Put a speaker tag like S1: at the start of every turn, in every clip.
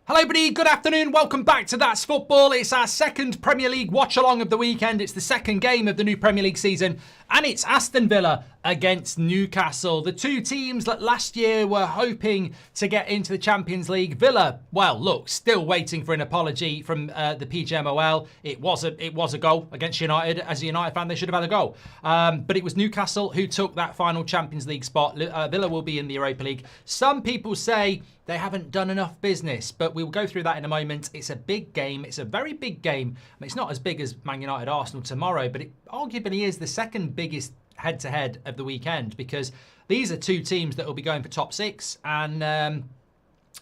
S1: Hello everybody, good afternoon, welcome back to That's Football. It's our second Premier League watch-along of the weekend. It's the second game of the new Premier League season, and it's Aston Villa against Newcastle. The two teams that last year were hoping to get into the Champions League. Villa, well, look, still waiting for an apology from the PGMOL. It was a goal against United. As a United fan, they should have had a goal. But it was Newcastle who took that final Champions League spot. Villa will be in the Europa League. Some people say they haven't done enough business, but we'll go through that in a moment. It's a big game. It's a very big game. I mean, it's not as big as Man United Arsenal tomorrow, but it arguably is the second biggest head-to-head of the weekend, because these are two teams that will be going for top six, and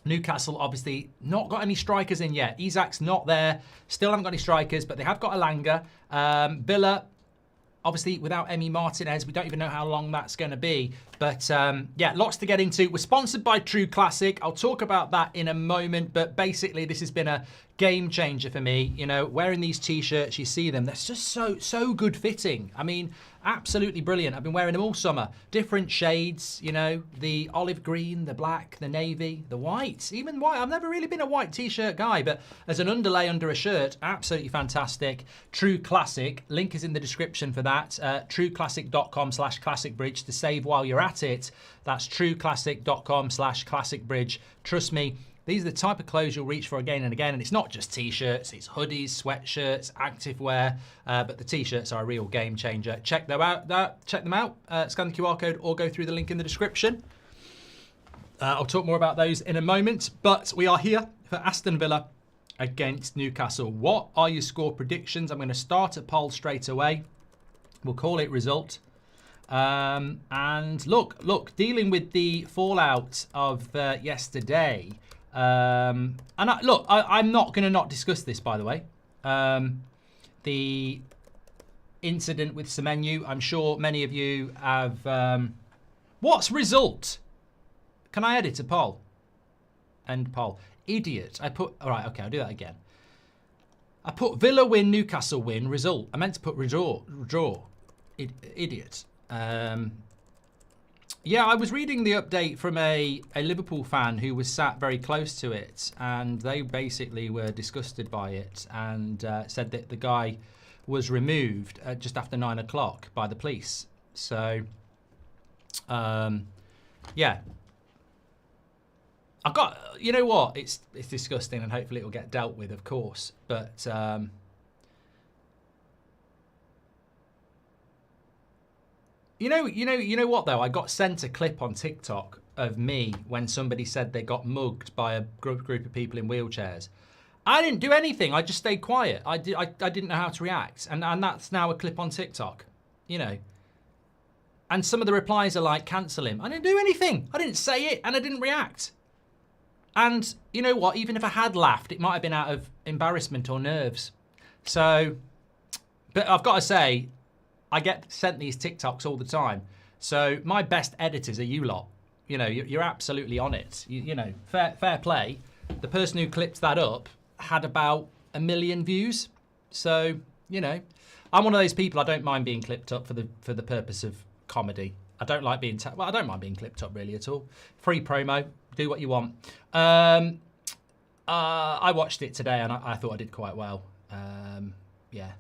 S1: Newcastle obviously not got any strikers in yet. Isak's not there. Still haven't got any strikers, but they have got Elanga. Villa, obviously, without Emi Martinez, we don't even know how long that's going to be. But, yeah, lots to get into. We're sponsored by True Classic. I'll talk about that in a moment. But basically, this has been a game changer for me. You know, wearing these T-shirts, you see them. They're just so good fitting. I mean, absolutely brilliant. I've been wearing them all summer. Different shades, you know, the olive green, the black, the navy, the white, even white. I've never really been a white T-shirt guy, but as an underlay under a shirt, absolutely fantastic. True Classic, link is in the description for that. trueclassic.com/classicbridge to save while you're at it. That's trueclassic.com/classicbridge. Trust me, these are the type of clothes you'll reach for again and again. And it's not just T-shirts, it's hoodies, sweatshirts, activewear. But the T-shirts are a real game changer. Check them out. Scan the QR code or go through the link in the description. I'll talk more about those in a moment. But we are here for Aston Villa against Newcastle. What are your score predictions? I'm going to start a poll straight away. We'll call it result. And look, dealing with the fallout of yesterday. And I'm not going to not discuss this, by the way. The incident with Semenyo, I'm sure many of you have... what's result? Can I edit a poll? End poll. Idiot. All right, okay, I'll do that again. I put Villa win, Newcastle win, result. I meant to put draw. Idiot. Yeah, I was reading the update from a Liverpool fan who was sat very close to it, and they basically were disgusted by it and said that the guy was removed just after 9 o'clock by the police. So, yeah. I've got, you know what? It's disgusting, and hopefully it will get dealt with, of course. But You know what though? I got sent a clip on TikTok of me when somebody said they got mugged by a group of people in wheelchairs. I didn't do anything. I just stayed quiet. I didn't know how to react, and that's now a clip on TikTok. You know. And some of the replies are like, cancel him. I didn't do anything. I didn't say it, and I didn't react. And you know what? Even if I had laughed, it might have been out of embarrassment or nerves. So, but I've got to say, I get sent these TikToks all the time. So my best editors are you lot. You know, you're absolutely on it. You know, fair play. The person who clipped that up had about 1 million views. So, you know, I'm one of those people, I don't mind being clipped up for the purpose of comedy. I don't like being, I don't mind being clipped up really at all. Free promo, do what you want. I watched it today and I thought I did quite well. Yeah.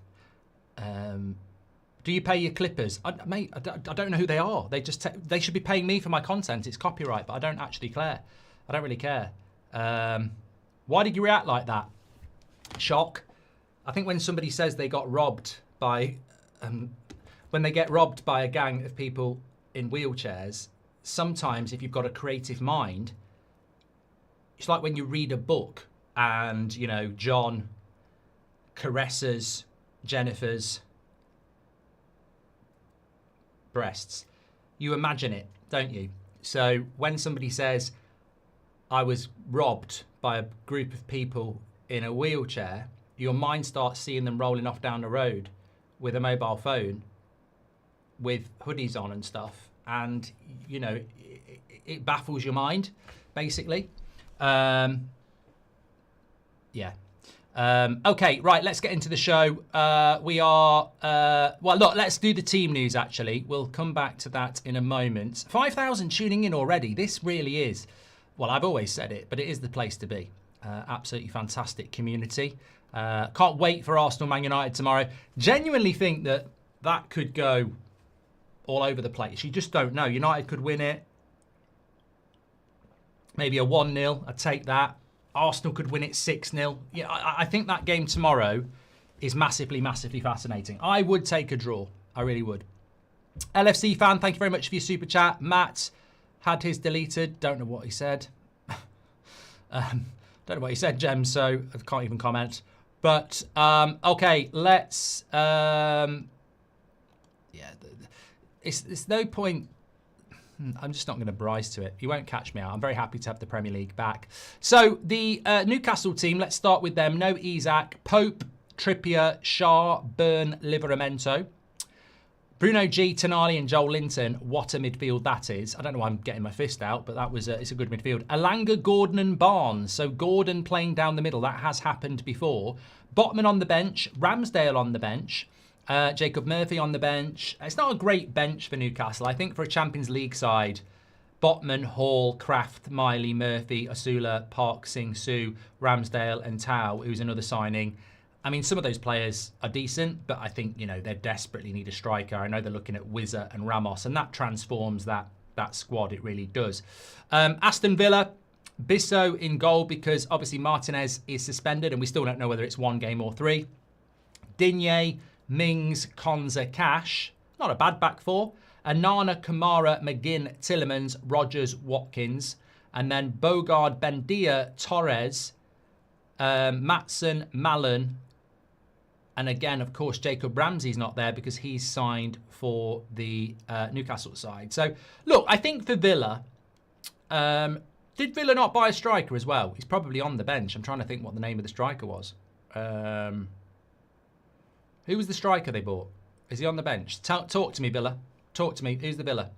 S1: Do you pay your clippers? Mate, I don't know who they are. They should be paying me for my content. It's copyright, but I don't actually care. I don't really care. Why did you react like that? Shock. I think when somebody says they got robbed by, when they get robbed by a gang of people in wheelchairs, sometimes if you've got a creative mind, it's like when you read a book and, you know, John caresses Jennifer's breasts. You imagine it, don't you? So when somebody says, I was robbed by a group of people in a wheelchair, your mind starts seeing them rolling off down the road with a mobile phone with hoodies on and stuff. And, you know, it baffles your mind, basically. Yeah. Okay, right, let's get into the show. Well, look, let's do the team news, actually. We'll come back to that in a moment. 5,000 tuning in already. This really is, well, I've always said it, but it is the place to be. Absolutely fantastic community. Can't wait for Arsenal Man United tomorrow. Genuinely think that could go all over the place. You just don't know. United could win it. Maybe a 1-0. I'd take that. Arsenal could win it 6-0. Yeah, I think that game tomorrow is massively, massively fascinating. I would take a draw. I really would. LFC fan, thank you very much for your super chat. Matt had his deleted. Don't know what he said. Don't know what he said, Jem, so I can't even comment. But, okay, let's... yeah, it's no point... I'm just not going to rise to it. You won't catch me out. I'm very happy to have the Premier League back. So, the Newcastle team, let's start with them. No Isak, Pope, Trippier, Shah, Byrne, Liveramento. Bruno G, Tonali and Joel Linton. What a midfield that is. I don't know why I'm getting my fist out, but that was it's a good midfield. Alanga, Gordon and Barnes. So Gordon playing down the middle. That has happened before. Botman on the bench. Ramsdale on the bench. Jacob Murphy on the bench. It's not a great bench for Newcastle. I think for a Champions League side, Botman, Hall, Kraft, Miley, Murphy, Asula, Park, Sing, Su, Ramsdale and Tau, who's another signing. I mean, some of those players are decent, but I think, they desperately need a striker. I know they're looking at Wizza and Ramos, and that transforms that squad. It really does. Aston Villa, Bissot in goal because obviously Martinez is suspended, and we still don't know whether it's 1 game or 3. Digne, Mings, Konza, Cash. Not a bad back four. Anana, Kamara, McGinn, Tillemans, Rogers, Watkins. And then Bogard, Bendia, Torres, Matson, Mallon. And again, of course, Jacob Ramsey's not there because he's signed for the Newcastle side. So, look, I think for Villa, did Villa not buy a striker as well? He's probably on the bench. I'm trying to think what the name of the striker was. Who was the striker they bought? Is he on the bench? Talk to me, Villa. Talk to me. Who's the Villa?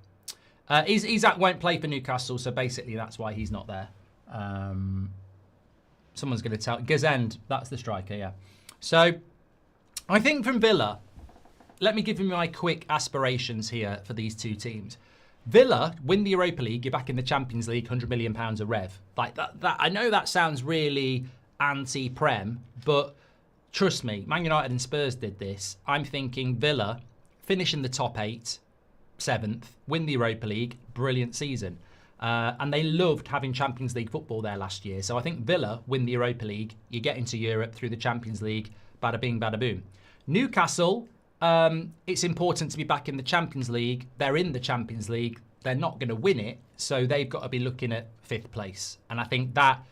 S1: Isak won't play for Newcastle, so basically that's why he's not there. Someone's going to tell. Gazend, that's the striker, yeah. So, I think from Villa, let me give you my quick aspirations here for these two teams. Villa win the Europa League, you're back in the Champions League, £100 million a rev. Like that, I know that sounds really anti-Prem, but trust me, Man United and Spurs did this. I'm thinking Villa finish in the top 8, 7th, win the Europa League, brilliant season. And they loved having Champions League football there last year. So I think Villa win the Europa League, you get into Europe through the Champions League, bada bing, bada boom. Newcastle, it's important to be back in the Champions League. They're in the Champions League. They're not going to win it, so they've got to be looking at 5th place. And I think that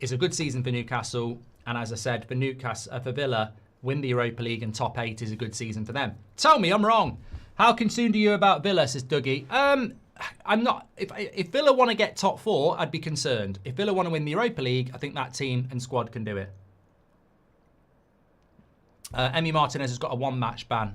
S1: is a good season for Newcastle. And as I said, for Newcastle, for Villa, win the Europa League and top 8 is a good season for them. Tell me I'm wrong. How concerned are you about Villa, says Dougie? I'm not. If Villa want to get top 4, I'd be concerned. If Villa want to win the Europa League, I think that team and squad can do it. Emi Martinez has got a 1-match ban.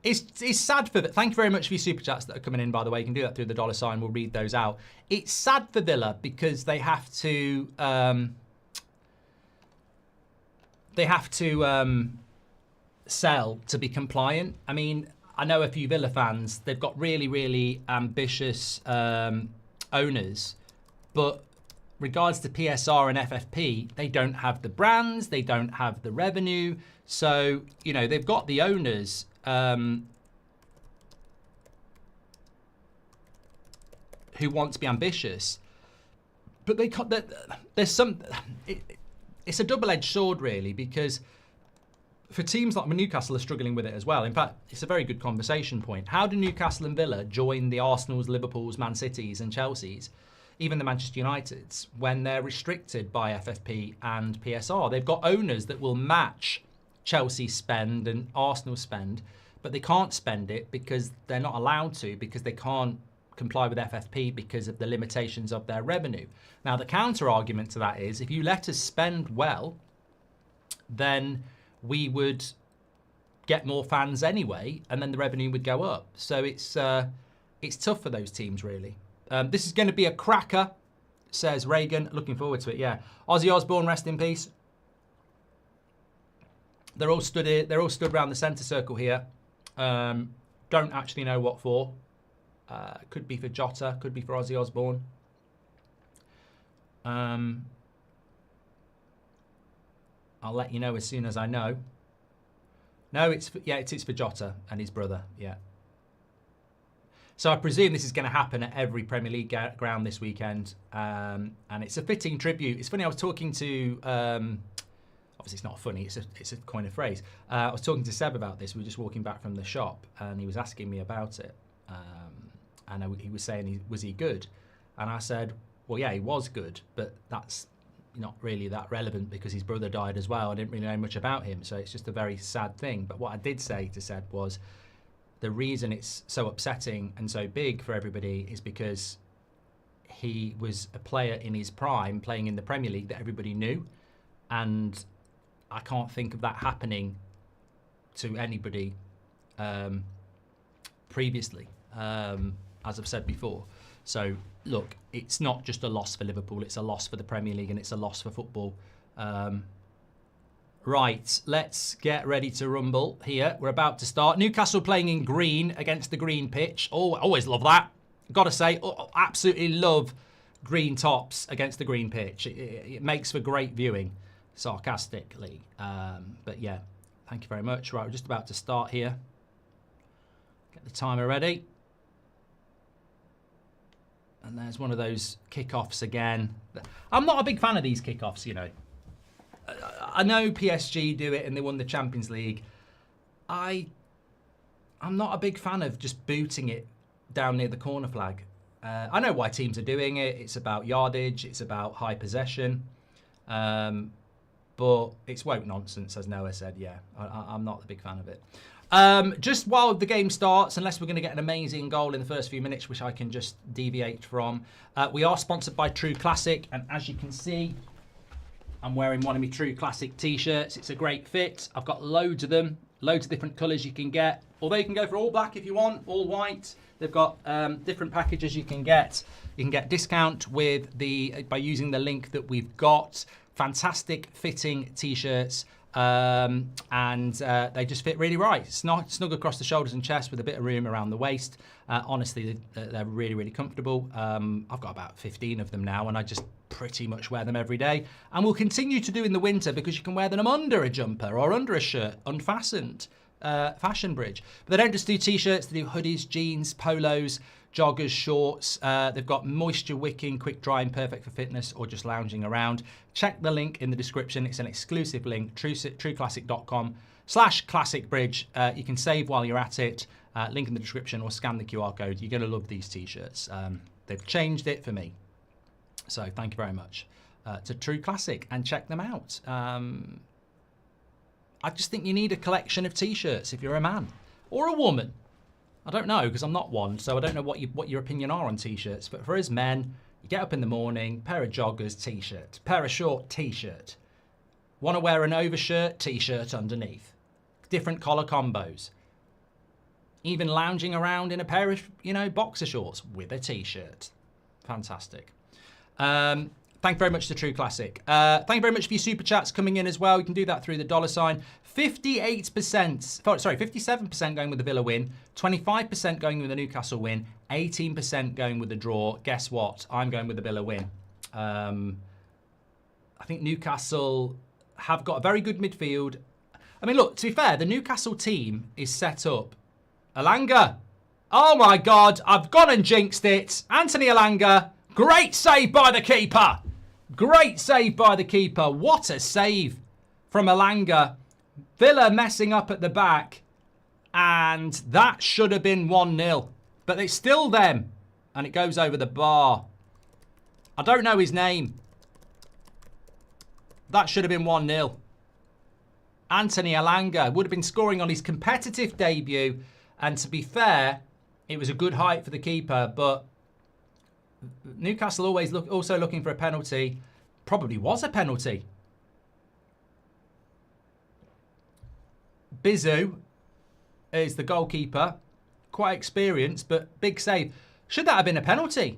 S1: It's sad for... Thank you very much for your super chats that are coming in, by the way. You can do that through the $sign. We'll read those out. It's sad for Villa because they have to... sell to be compliant. I mean, I know a few Villa fans. They've got really, really ambitious owners. But regards to PSR and FFP, they don't have the brands. They don't have the revenue. So, they've got the owners... who want to be ambitious, but they can't. There's some. It's a double-edged sword, really, because for teams like Newcastle are struggling with it as well. In fact, it's a very good conversation point. How do Newcastle and Villa join the Arsenals, Liverpools, Man Cities, and Chelseas, even the Manchester Uniteds, when they're restricted by FFP and PSR? They've got owners that will match Chelsea spend and Arsenal spend, but they can't spend it because they're not allowed to, because they can't comply with FFP because of the limitations of their revenue. Now, the counter argument to that is if you let us spend well, then we would get more fans anyway, and then the revenue would go up. So it's tough for those teams, really. This is going to be a cracker, says Reagan. Looking forward to it, yeah. Ozzy Osbourne, rest in peace. They're all stood here. They're all stood around the centre circle here. Don't actually know what for. Could be for Jota. Could be for Ozzy Osbourne. I'll let you know as soon as I know. No, it's for Jota and his brother. Yeah. So I presume this is going to happen at every Premier League ground this weekend, and it's a fitting tribute. It's funny. I was talking to, obviously it's not funny. It's a coin of phrase. I was talking to Seb about this. We were just walking back from the shop, and he was asking me about it, and he was saying, was he good? And I said, well, yeah, he was good, but that's not really that relevant because his brother died as well. I didn't really know much about him, so it's just a very sad thing. But what I did say to Seb was, the reason it's so upsetting and so big for everybody is because he was a player in his prime playing in the Premier League that everybody knew, and I can't think of that happening to anybody previously, as I've said before. So look, it's not just a loss for Liverpool, it's a loss for the Premier League, and it's a loss for football. Right, let's get ready to rumble here. We're about to start. Newcastle playing in green against the green pitch. Oh, I always love that. Got to say, absolutely love green tops against the green pitch. It makes for great viewing, sarcastically. But yeah, thank you very much. Right, we're just about to start here. Get the timer ready. And there's one of those kickoffs again. I'm not a big fan of these kickoffs, you know. I know PSG do it and they won the Champions League. I'm not a big fan of just booting it down near the corner flag. I know why teams are doing it. It's about yardage. It's about high possession. But it's woke nonsense, as Noah said. Yeah, I'm not a big fan of it. Just while the game starts, unless we're going to get an amazing goal in the first few minutes, which I can just deviate from, we are sponsored by True Classic. And as you can see, I'm wearing one of my True Classic t-shirts. It's a great fit. I've got loads of them, loads of different colours you can get. Although you can go for all black if you want, all white. They've got different packages you can get. You can get discount by using the link that we've got. Fantastic fitting t-shirts. And they just fit really right. Snug across the shoulders and chest with a bit of room around the waist. Honestly, they're really, really comfortable. I've got about 15 of them now, and I just pretty much wear them every day. And we'll continue to do in the winter because you can wear them under a jumper or under a shirt, unfastened. Fashion Bridge. But they don't just do t-shirts, they do hoodies, jeans, polos, joggers, shorts. They've got moisture wicking, quick drying, perfect for fitness or just lounging around. Check the link in the description. It's an exclusive link, trueclassic.com/classicbridge. You can save while you're at it. Link in the description or scan the QR code. You're going to love these t-shirts. They've changed it for me. So thank you very much to True Classic, and check them out. I just think you need a collection of t-shirts if you're a man or a woman. I don't know, because I'm not one, so I don't know what your opinion are on t-shirts. But for us men, you get up in the morning, pair of joggers, t-shirt, pair of short, t-shirt. Want to wear an overshirt, t-shirt underneath. Different collar combos. Even lounging around in a pair of, boxer shorts with a t-shirt. Fantastic. Thank you very much to True Classic. Thank you very much for your super chats coming in as well. You can do that through the $. 57% going with the Villa win, 25% going with the Newcastle win, 18% going with the draw. Guess what? I'm going with the Villa win. I think Newcastle have got a very good midfield. I mean, look, to be fair, the Newcastle team is set up. Elanga. Oh my God, I've gone and jinxed it. Anthony Elanga. Great save by the keeper. Great save by the keeper. What a save from Elanga. Villa messing up at the back. And that should have been 1-0. But it's still them. And it goes over the bar. I don't know his name. That should have been 1-0. Anthony Elanga would have been scoring on his competitive debut. And to be fair, it was a good height for the keeper. But Newcastle also looking for a penalty. Probably was a penalty. Bizu is the goalkeeper. Quite experienced, but big save. Should that have been a penalty?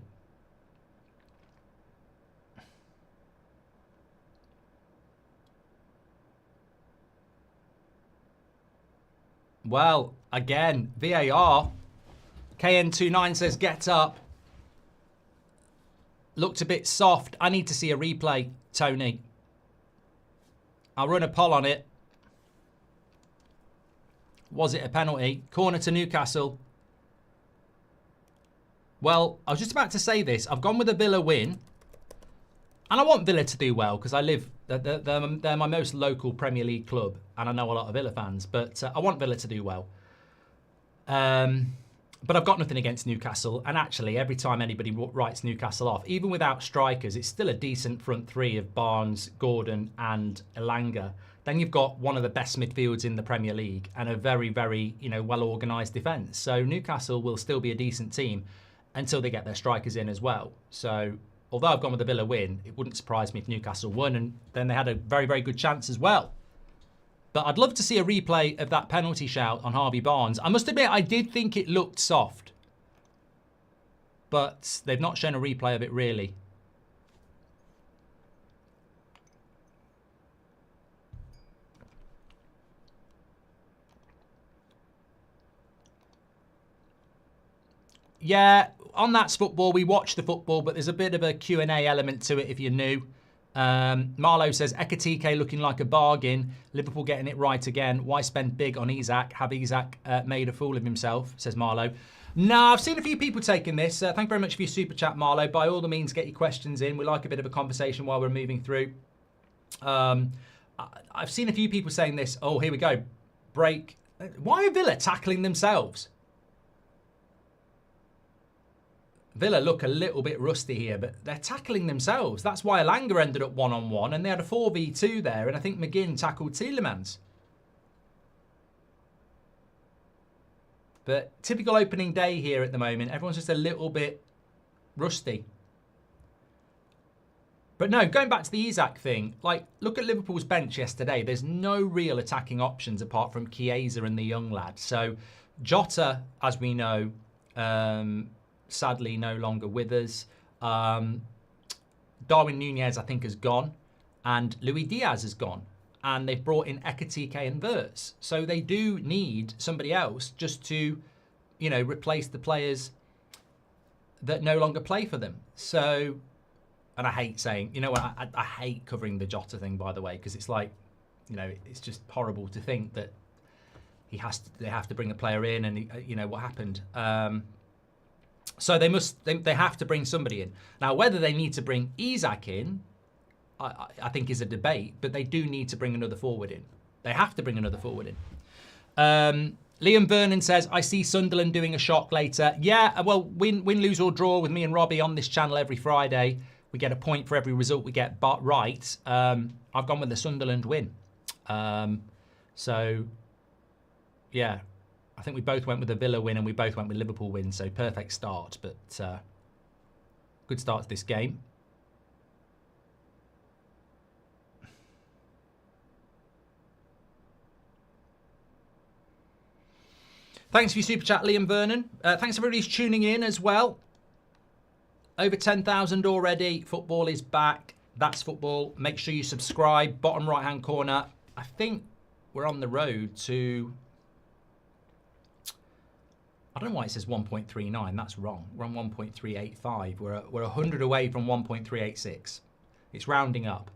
S1: Well, again, VAR. KN29 says get up. Looked a bit soft. I need to see a replay, Tony. I'll run a poll on it. Was it a penalty? Corner to Newcastle. Well, I was just about to say this. I've gone with a Villa win. And I want Villa to do well because I live... They're my most local Premier League club. And I know a lot of Villa fans. But I want Villa to do well. But I've got nothing against Newcastle. And actually, every time anybody writes Newcastle off, even without strikers, it's still a decent front three of Barnes, Gordon and Elanga. Then you've got one of the best midfields in the Premier League and a very, very, well-organised defence. So Newcastle will still be a decent team until they get their strikers in as well. So although I've gone with the Villa win, it wouldn't surprise me if Newcastle won. And then they had a very, very good chance as well. But I'd love to see a replay of that penalty shout on Harvey Barnes. I must admit, I did think it looked soft. But they've not shown a replay of it, really. Yeah, on That's Football, we watch the football, but there's a bit of a Q&A element to it if you're new. Marlo says, Ekatike looking like a bargain. Liverpool getting it right again. Why spend big on Isak? Have Isak made a fool of himself, says Marlo. No, I've seen a few people taking this. Thank you very much for your super chat, Marlo. By all the means, get your questions in. We like a bit of a conversation while we're moving through. I've seen a few people saying this. Oh, here we go. Break. Why are Villa tackling themselves? Villa look a little bit rusty here, but they're tackling themselves. That's why Elanga ended up one-on-one, and they had a 4v2 there, and I think McGinn tackled Tielemans. But typical opening day here at the moment. Everyone's just a little bit rusty. But no, going back to the Isak thing, look at Liverpool's bench yesterday. There's no real attacking options apart from Chiesa and the young lad. So Jota, as we know, sadly no longer with us. Darwin Nunez, I think, has gone. And Luis Diaz has gone. And they've brought in Ekatike and Wirtz. So they do need somebody else just to, replace the players that no longer play for them. So, and I hate saying, I hate covering the Jota thing, by the way, because it's like, it's just horrible to think that they have to bring a player in and, what happened. So they have to bring somebody in. Now, whether they need to bring Isak in, I think is a debate, but they do need to bring another forward in. They have to bring another forward in. Liam Vernon says, I see Sunderland doing a shock later. Yeah, well, win, lose or draw with me and Robbie on this channel every Friday. We get a point for every result we get right. I've gone with the Sunderland win. So, yeah. I think we both went with the Villa win and we both went with Liverpool win, so perfect start. But good start to this game. Thanks for your super chat, Liam Vernon. Thanks everybody who's tuning in as well. Over 10,000 already. Football is back. That's football. Make sure you subscribe. Bottom right-hand corner. I think we're on the road to... I don't know why it says 1.39. That's wrong. We're on 1.385. We're 100 away from 1.386. It's rounding up.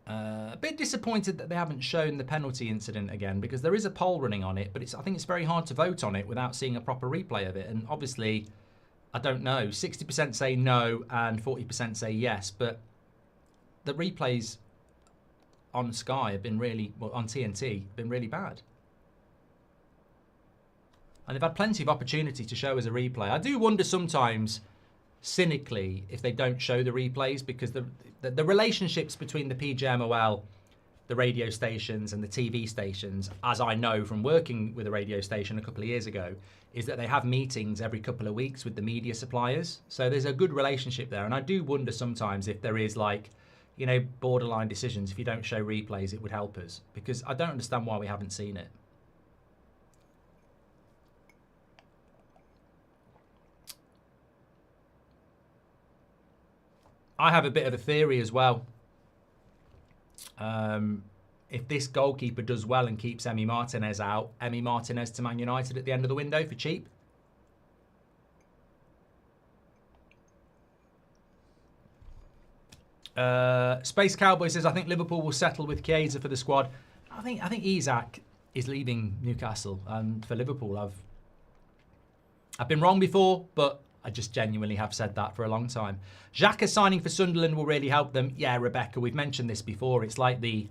S1: A bit disappointed that they haven't shown the penalty incident again, because there is a poll running on it, but I think it's very hard to vote on it without seeing a proper replay of it. And obviously, I don't know. 60% say no and 40% say yes, but the replays on Sky have been really, well, on TNT, been really bad. And they've had plenty of opportunity to show us a replay. I do wonder sometimes, cynically, if they don't show the replays, because the relationships between the PJMOL, the radio stations and the TV stations, as I know from working with a radio station a couple of years ago, is that they have meetings every couple of weeks with the media suppliers. So there's a good relationship there. And I do wonder sometimes if there is borderline decisions. If you don't show replays, it would help us, because I don't understand why we haven't seen it. I have a bit of a theory as well. If this goalkeeper does well and keeps Emi Martinez out, Emi Martinez to Man United at the end of the window for cheap. Space Cowboy says, I think Liverpool will settle with Chiesa for the squad. I think Isak is leaving Newcastle, and for Liverpool, I've been wrong before, but I just genuinely have said that for a long time. Xhaka signing for Sunderland will really help them. Yeah, Rebecca, we've mentioned this before. It's like we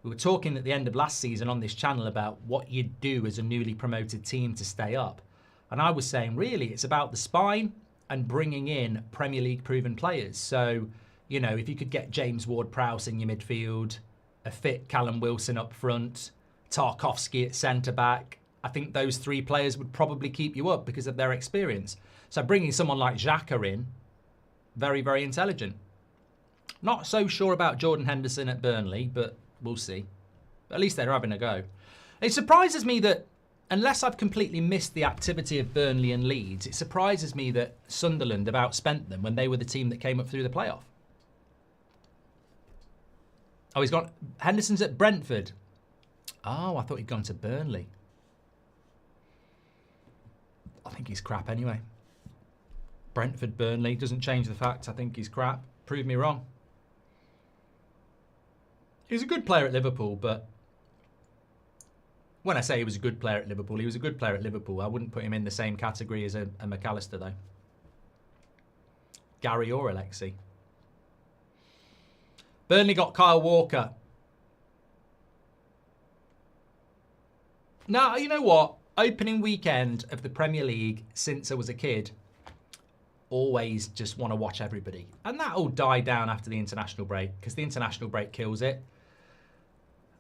S1: were talking at the end of last season on this channel about what you'd do as a newly promoted team to stay up. And I was saying, really, it's about the spine and bringing in Premier League proven players. So, you know, if you could get James Ward-Prowse in your midfield, a fit Callum Wilson up front, Tarkowski at centre-back, I think those 3 players would probably keep you up because of their experience. So bringing someone like Xhaka in, very, very intelligent. Not so sure about Jordan Henderson at Burnley, but we'll see. At least they're having a go. It surprises me that, unless I've completely missed the activity of Burnley and Leeds, it surprises me that Sunderland have outspent them when they were the team that came up through the playoff. Oh, he's gone. Henderson's at Brentford. Oh, I thought he'd gone to Burnley. I think he's crap anyway. Brentford, Burnley, doesn't change the fact I think he's crap. Prove me wrong. He's a good player at Liverpool, but when I say he was a good player at Liverpool, he was a good player at Liverpool. I wouldn't put him in the same category as a McAllister, though. Gary or Alexi. Burnley got Kyle Walker. Now, you know what? Opening weekend of the Premier League since I was a kid, always just want to watch everybody. And that'll die down after the international break, because the international break kills it.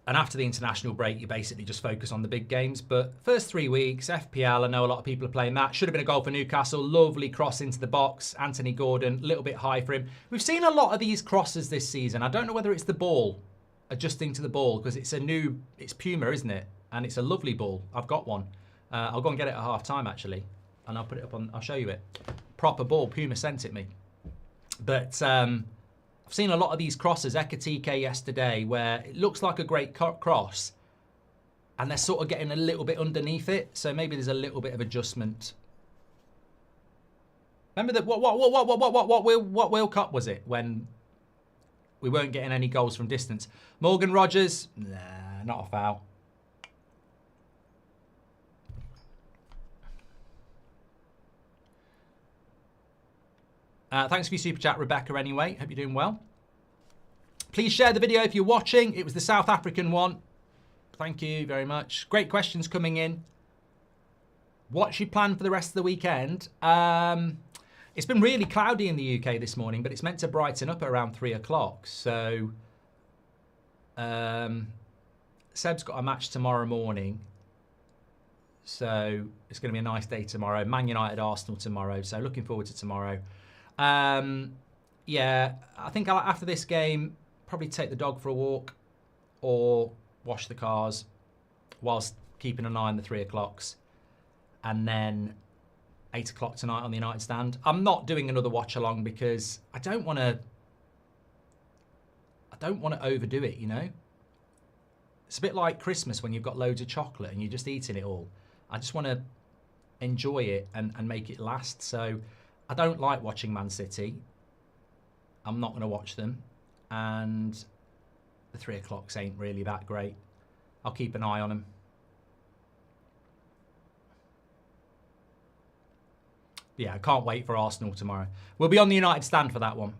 S1: And after the international break, you basically just focus on the big games. But first 3 weeks, FPL, I know a lot of people are playing that. Should have been a goal for Newcastle. Lovely cross into the box. Anthony Gordon, a little bit high for him. We've seen a lot of these crosses this season. I don't know whether it's the ball, adjusting to the ball, because it's Puma, isn't it? And it's a lovely ball. I've got one. I'll go and get it at half time, actually. And I'll put it up on, I'll show you it. Proper ball. Puma sent it me. But I've seen a lot of these crosses, Ekatike yesterday, where it looks like a great cross and they're sort of getting a little bit underneath it. So maybe there's a little bit of adjustment. Remember that what World Cup was it when we weren't getting any goals from distance? Morgan Rogers, nah, not a foul. Thanks for your super chat, Rebecca, anyway. Hope you're doing well. Please share the video if you're watching. It was the South African one. Thank you very much. Great questions coming in. What's your plan for the rest of the weekend? It's been really cloudy in the UK this morning, but it's meant to brighten up at around 3 o'clock. So Seb's got a match tomorrow morning. So it's going to be a nice day tomorrow. Man United, Arsenal tomorrow. So looking forward to tomorrow. Yeah, I think after this game, probably take the dog for a walk or wash the cars whilst keeping an eye on the 3 o'clocks. And then 8 o'clock tonight on the United stand. I'm not doing another watch along because I don't want to overdo it, you know? It's a bit like Christmas when you've got loads of chocolate and you're just eating it all. I just want to enjoy it and make it last. So I don't like watching Man City. I'm not going to watch them. And the 3 o'clocks ain't really that great. I'll keep an eye on them. Yeah, I can't wait for Arsenal tomorrow. We'll be on the United stand for that one.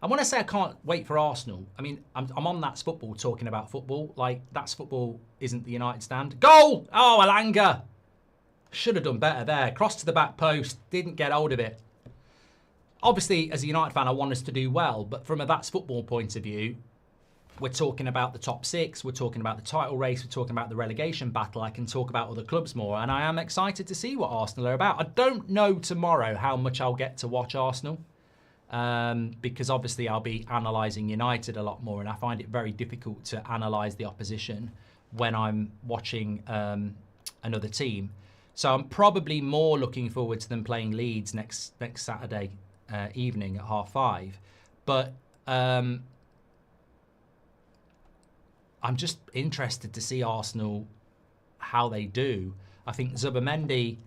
S1: And when I say I can't wait for Arsenal, I mean, I'm on That's Football talking about football. Like, That's Football isn't the United stand. Goal! Oh, Alanga! Should have done better there. Cross to the back post. Didn't get hold of it. Obviously, as a United fan, I want us to do well. But from a That's Football point of view, we're talking about the top 6. We're talking about the title race. We're talking about the relegation battle. I can talk about other clubs more. And I am excited to see what Arsenal are about. I don't know tomorrow how much I'll get to watch Arsenal. Because obviously I'll be analysing United a lot more. And I find it very difficult to analyse the opposition when I'm watching another team. So I'm probably more looking forward to them playing Leeds next Saturday evening at 5:30. But I'm just interested to see Arsenal, how they do. I think Zubimendi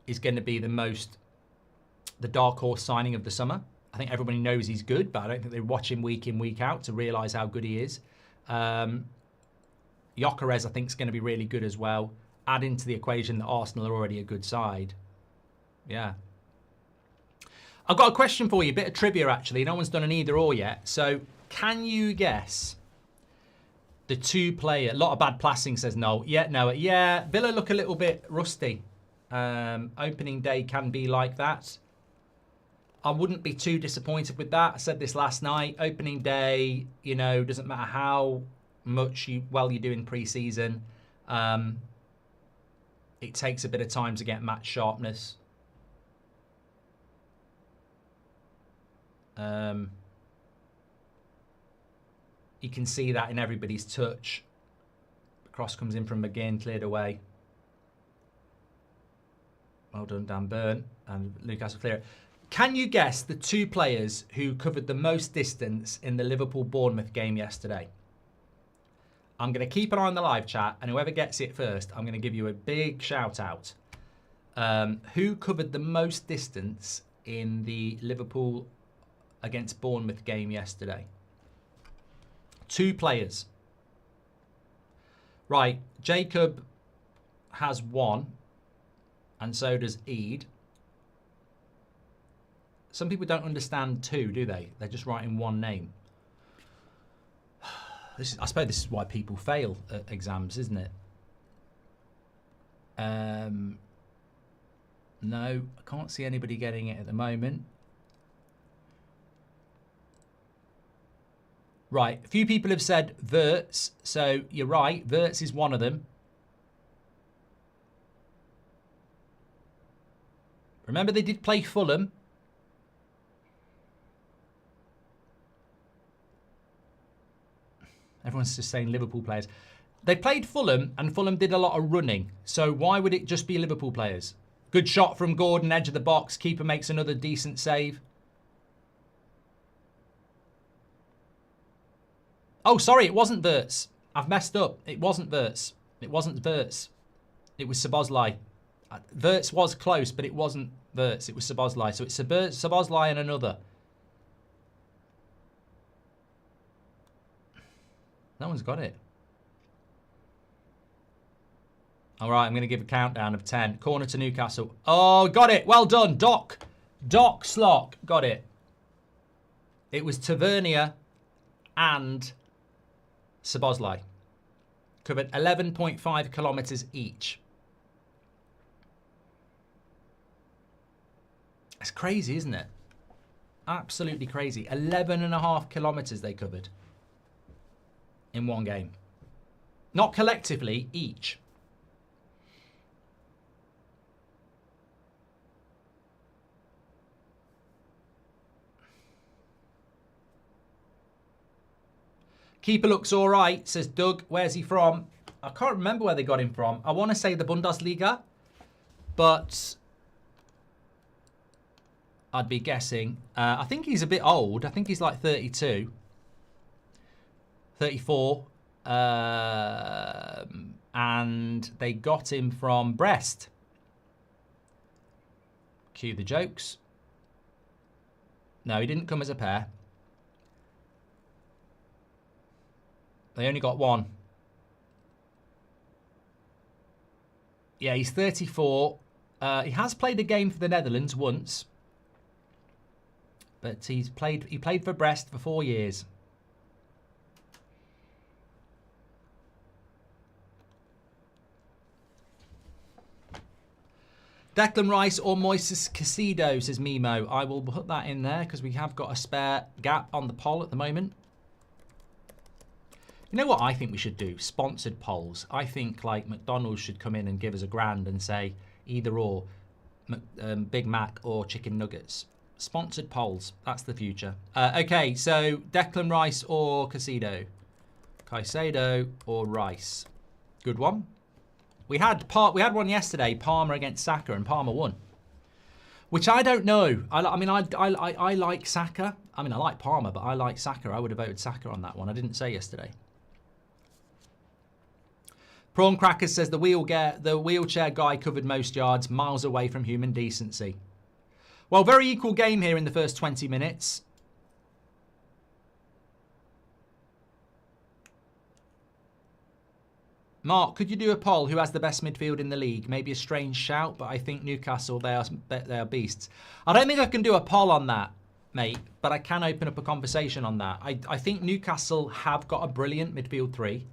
S1: is going to be the dark horse signing of the summer. I think everybody knows he's good, but I don't think they watch him week in, week out to realise how good he is. Gyökeres, I think, is going to be really good as well. Add into the equation that Arsenal are already a good side. Yeah. I've got a question for you, a bit of trivia actually. No one's done an either or yet. So can you guess the two player? A lot of bad passing, says no. Yeah, Villa look a little bit rusty. Opening day can be like that. I wouldn't be too disappointed with that. I said this last night. Opening day, you know, doesn't matter how much well you do in pre-season. It takes a bit of time to get match sharpness. You can see that in everybody's touch. The cross comes in from McGinn, cleared away. Well done, Dan Burn and Newcastle clear it. Can you guess the two players who covered the most distance in the Liverpool-Bournemouth game yesterday? I'm going to keep an eye on the live chat, and whoever gets it first, I'm going to give you a big shout out. Who covered the most distance in the Liverpool against Bournemouth game yesterday? Two players. Right, Jacob has one, and so does Eid. Some people don't understand two, do they? They're just writing one name. I suppose this is why people fail at exams, isn't it? No, I can't see anybody getting it at the moment. Right, a few people have said Wirtz, so you're right, Wirtz is one of them. Remember they did play Fulham. Everyone's just saying Liverpool players. They played Fulham, and Fulham did a lot of running. So why would it just be Liverpool players? Good shot from Gordon, edge of the box. Keeper makes another decent save. Oh, sorry, it wasn't Wirtz. I've messed up. It wasn't Wirtz. It wasn't Wirtz. It was Szoboszlai. Wirtz was close, but it wasn't Wirtz. It was Szoboszlai. So it's Szoboszlai and another. No one's got it. All right, I'm going to give a countdown of 10. Corner to Newcastle. Oh, got it. Well done, Doc. Doc Slock. Got it. It was Tavernier and Szoboszlai. Covered 11.5 kilometres each. That's crazy, isn't it? Absolutely crazy. 11.5 kilometres they covered in one game. Not collectively, each. Keeper looks all right, says Doug. Where's he from? I can't remember where they got him from. I want to say the Bundesliga, but I'd be guessing. I think he's a bit old. I think he's like 32. 34. And they got him from Brest. Cue the jokes. No, he didn't come as a pair. They only got one. Yeah, he's 34. He has played a game for the Netherlands once. But he played for Brest for 4 years. Declan Rice or Moises Caicedo, says Mimo. I will put that in there because we have got a spare gap on the poll at the moment. You know what I think we should do? Sponsored polls. I think like McDonald's should come in and give us £1,000 and say either or, Big Mac or chicken nuggets. Sponsored polls. That's the future. Okay, so Declan Rice or Caicedo? Caicedo or Rice? Good one. We had one yesterday, Palmer against Saka, and Palmer won. Which I don't know. I mean, I like Saka. I mean, I like Palmer, but I like Saka. I would have voted Saka on that one. I didn't say yesterday. Prawn Crackers says the wheelchair guy covered most yards, miles away from human decency. Well, very equal game here in the first 20 minutes. Mark, could you do a poll? Who has the best midfield in the league? Maybe a strange shout, but I think Newcastle, they are beasts. I don't think I can do a poll on that, mate, but I can open up a conversation on that. I think Newcastle have got a brilliant midfield three,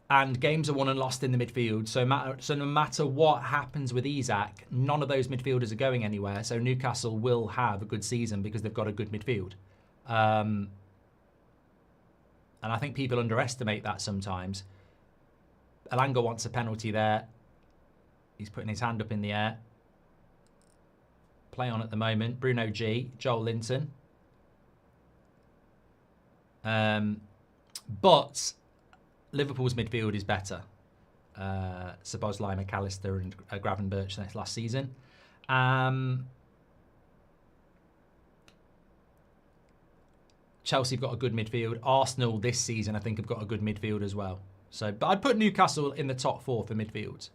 S1: and games are won and lost in the midfield. So no matter what happens with Isak, none of those midfielders are going anywhere. So Newcastle will have a good season because they've got a good midfield. And I think people underestimate that sometimes. Elanga wants a penalty there. He's putting his hand up in the air. Play on at the moment. Bruno G, Joel Linton. But Liverpool's midfield is better. Szoboszlai, McAllister and Gravenberch last season. Chelsea have got a good midfield. Arsenal this season, I think, have got a good midfield as well. So, but I'd put Newcastle in the top 4 for midfields.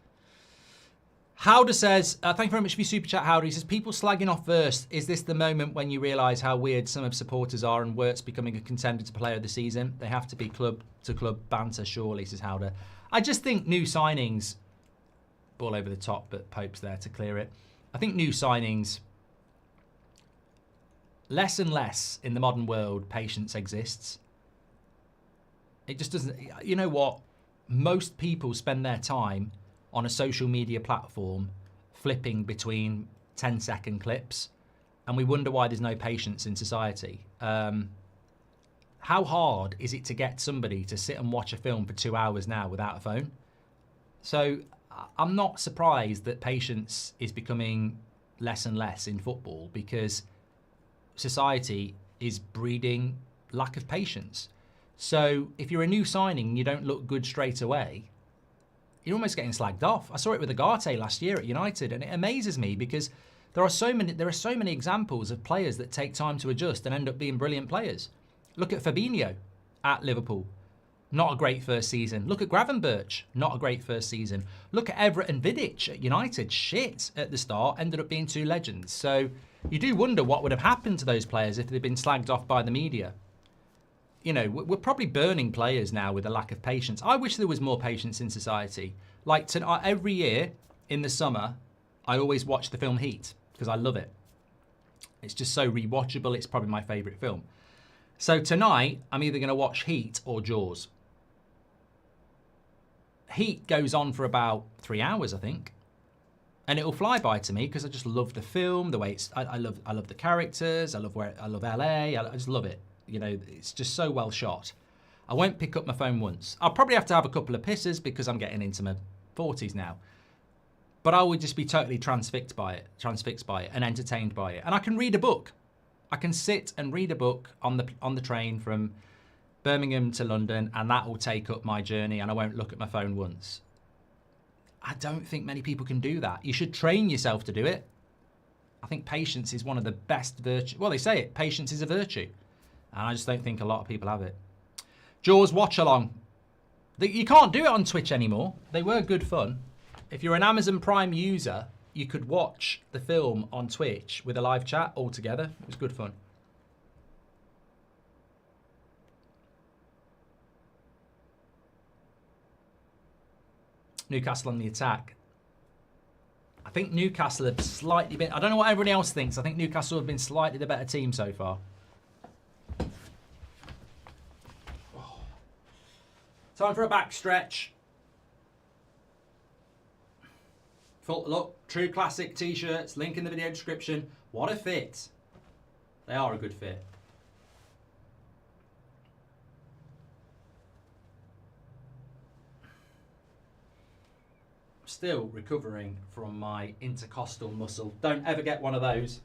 S1: Howder says, thank you very much for your super chat, Howder. He says, people slagging off first. Is this the moment when you realise how weird some of supporters are and Wirtz becoming a contender to player of the season? They have to be club-to-club banter, surely, says Howder. I just think new signings, ball over the top, but Pope's there to clear it. I think new signings, less and less in the modern world, patience exists. It just doesn't, you know what? Most people spend their time on a social media platform flipping between 10-second clips, and we wonder why there's no patience in society. How hard is it to get somebody to sit and watch a film for 2 hours now without a phone? So I'm not surprised that patience is becoming less and less in football because society is breeding lack of patience. So if you're a new signing and you don't look good straight away, you're almost getting slagged off. I saw it with Agate last year at United, and it amazes me because there are so many examples of players that take time to adjust and end up being brilliant players. Look at Fabinho at Liverpool. Not a great first season. Look at Gravenberch. Not a great first season. Look at Everett and Vidic at United. Shit at the start. Ended up being 2 legends. So you do wonder what would have happened to those players if they'd been slagged off by the media. You know, we're probably burning players now with a lack of patience. I wish there was more patience in society. Like every year in the summer, I always watch the film Heat because I love it. It's just so rewatchable. It's probably my favourite film. So tonight, I'm either going to watch Heat or Jaws. Heat goes on for about 3 hours, I think. And it'll fly by to me because I just love the film, the way it's. I love the characters. I love LA. I just love it. You know, it's just so well shot. I won't pick up my phone once. I'll probably have to have a couple of pisses because I'm getting into my 40s now. But I would just be totally transfixed by it and entertained by it. And I can read a book. I can sit and read a book on the train from Birmingham to London, and that will take up my journey, and I won't look at my phone once. I don't think many people can do that. You should train yourself to do it. I think patience is one of the best virtues. Well, they say it, patience is a virtue. And I just don't think a lot of people have it. Jaws Watchalong. You can't do it on Twitch anymore. They were good fun. If you're an Amazon Prime user, you could watch the film on Twitch with a live chat all together. It was good fun. Newcastle on the attack. I think Newcastle have slightly been... I don't know what everybody else thinks. I think Newcastle have been slightly the better team so far. Time for a back stretch. Look, True Classic t-shirts, link in the video description. What a fit. They are a good fit. Still recovering from my intercostal muscle. Don't ever get one of those.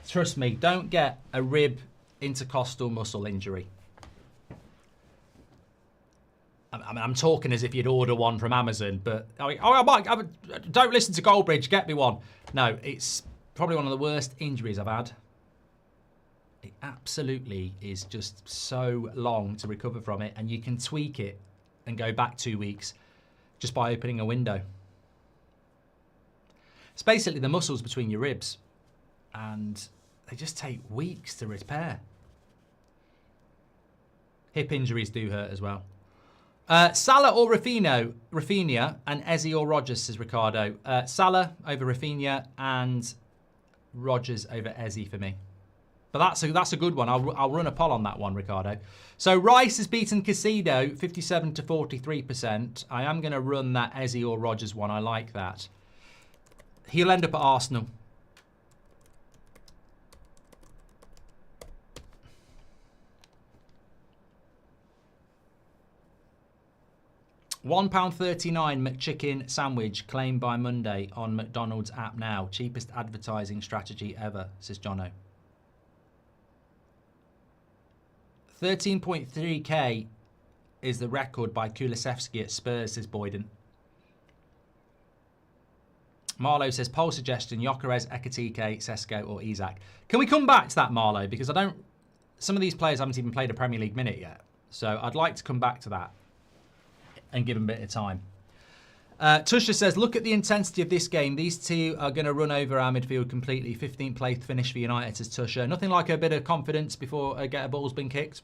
S1: Trust me, don't get a rib intercostal muscle injury. I mean, I'm talking as if you'd order one from Amazon, but don't listen to Goldbridge, get me one. No, it's probably one of the worst injuries I've had. It absolutely is just so long to recover from it, and you can tweak it and go back 2 weeks just by opening a window. It's basically the muscles between your ribs. and they just take weeks to repair. Hip injuries do hurt as well. Salah or Rafinha, and Eze or Rodgers, says Ricardo. Salah over Rafinha and Rodgers over Eze for me. But that's a good one. I'll run a poll on that one, Ricardo. So Rice has beaten Casido 57 to 43%. I am going to run that Eze or Rodgers one. I like that. He'll end up at Arsenal. £1.39 McChicken sandwich claimed by Monday on McDonald's app now. Cheapest advertising strategy ever, says Jono. 13.3k is the record by Kulusevski at Spurs, says Boyden. Marlow says, poll suggestion, Gyökeres, Ekitike, Sesko or Isak. Can we come back to that, Marlow? Because some of these players haven't even played a Premier League minute yet. So I'd like to come back to that and give them a bit of time. Tusha says, look at the intensity of this game. These two are going to run over our midfield completely. 15th place finish for United, says Tusha. Nothing like a bit of confidence before a ball's been kicked.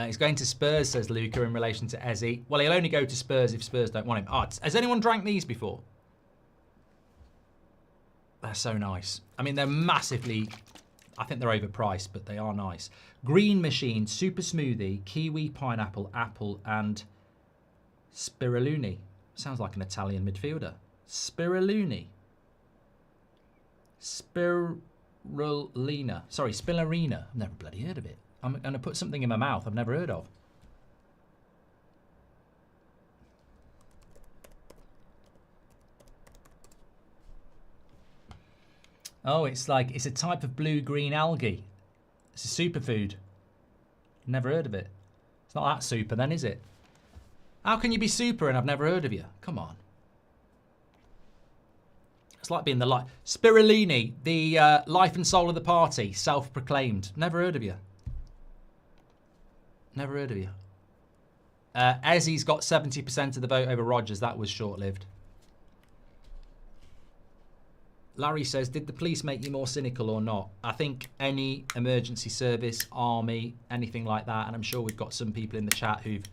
S1: He's going to Spurs, says Luca, in relation to Eze. Well, he'll only go to Spurs if Spurs don't want him. Oh, has anyone drank these before? They're so nice. I mean, they're massively... I think they're overpriced, but they are nice. Green Machine, Super Smoothie, Kiwi, Pineapple, Apple, and Spirulina. Sounds like an Italian midfielder. Spirulina. Spirulina. Sorry, Spirulina. I've never bloody heard of it. I'm going to put something in my mouth I've never heard of. Oh, it's a type of blue-green algae. It's a superfood. Never heard of it. It's not that super then, is it? How can you be super and I've never heard of you? Come on. It's like being the life. Spirulina, the life and soul of the party, self-proclaimed. Never heard of you. Never heard of you. Eze's got 70% of the vote over Rodgers. That was short-lived. Larry says, did the police make you more cynical or not? I think any emergency service, army, anything like that, and I'm sure we've got some people in the chat who've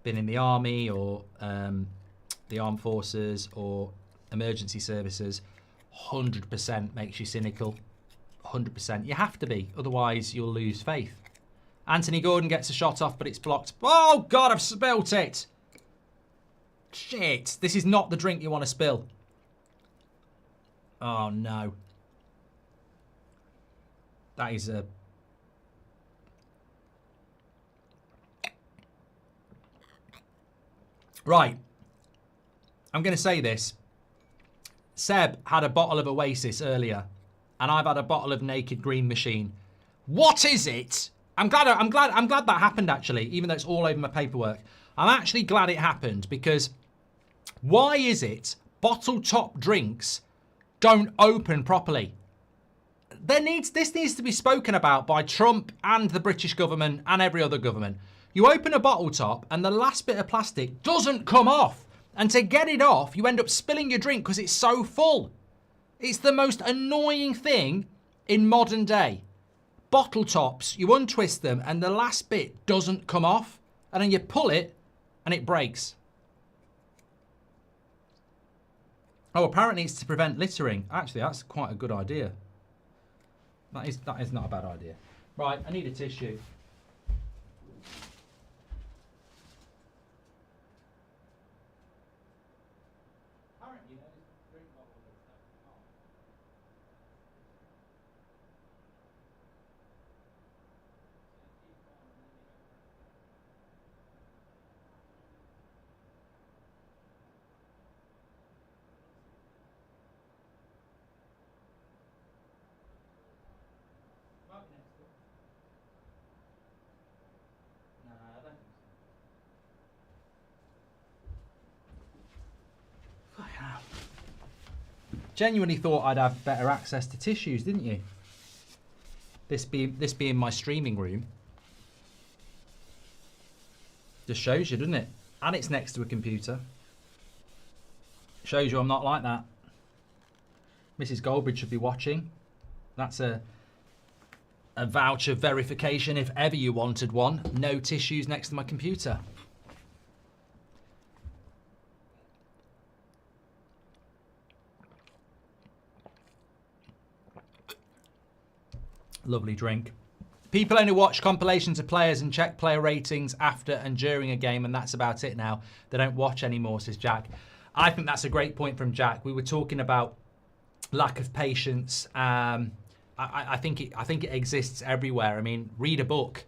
S1: been in the army or the armed forces or emergency services, 100% makes you cynical. 100%. You have to be, otherwise you'll lose faith. Anthony Gordon gets a shot off, but it's blocked. Oh, God, I've spilt it. Shit. This is not the drink you want to spill. Oh, no. That is a... Right. I'm going to say this. Seb had a bottle of Oasis earlier, and I've had a bottle of Naked Green Machine. What is it? I'm glad that happened, actually, even though it's all over my paperwork. I'm actually glad it happened, because why is it bottle top drinks don't open properly? This needs to be spoken about by Trump and the British government and every other government. You open a bottle top and the last bit of plastic doesn't come off. And to get it off, you end up spilling your drink because it's so full. It's the most annoying thing in modern day. Bottle tops, you untwist them and the last bit doesn't come off. And then you pull it and it breaks. Oh, apparently it's to prevent littering. Actually, that's quite a good idea. That is not a bad idea. Right, I need a tissue. Genuinely thought I'd have better access to tissues, didn't you? This being my streaming room. Just shows you, doesn't it? And it's next to a computer. Shows you I'm not like that. Mrs. Goldbridge should be watching. That's a voucher verification if ever you wanted one. No tissues next to my computer. Lovely drink. People only watch compilations of players and check player ratings after and during a game, and that's about it now. They don't watch anymore, says Jack. I think that's a great point from Jack. We were talking about lack of patience. I think it exists everywhere. I mean, read a book,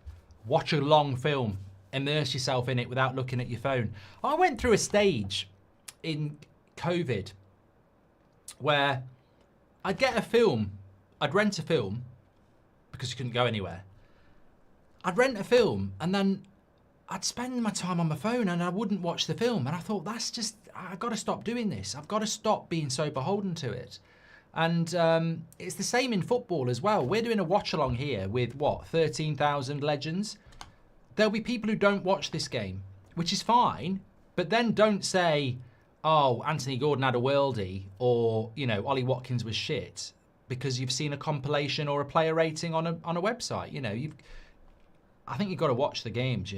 S1: watch a long film, immerse yourself in it without looking at your phone. I went through a stage in COVID where I'd get a film, I'd rent a film because you couldn't go anywhere. I'd rent a film and then I'd spend my time on my phone and I wouldn't watch the film. And I thought, I've got to stop doing this. I've got to stop being so beholden to it. And it's the same in football as well. We're doing a watch-along here with, 13,000 legends. There'll be people who don't watch this game, which is fine. But then don't say, oh, Anthony Gordon had a worldie or, Ollie Watkins was shit because you've seen a compilation or a player rating on a website. I think you've got to watch the games,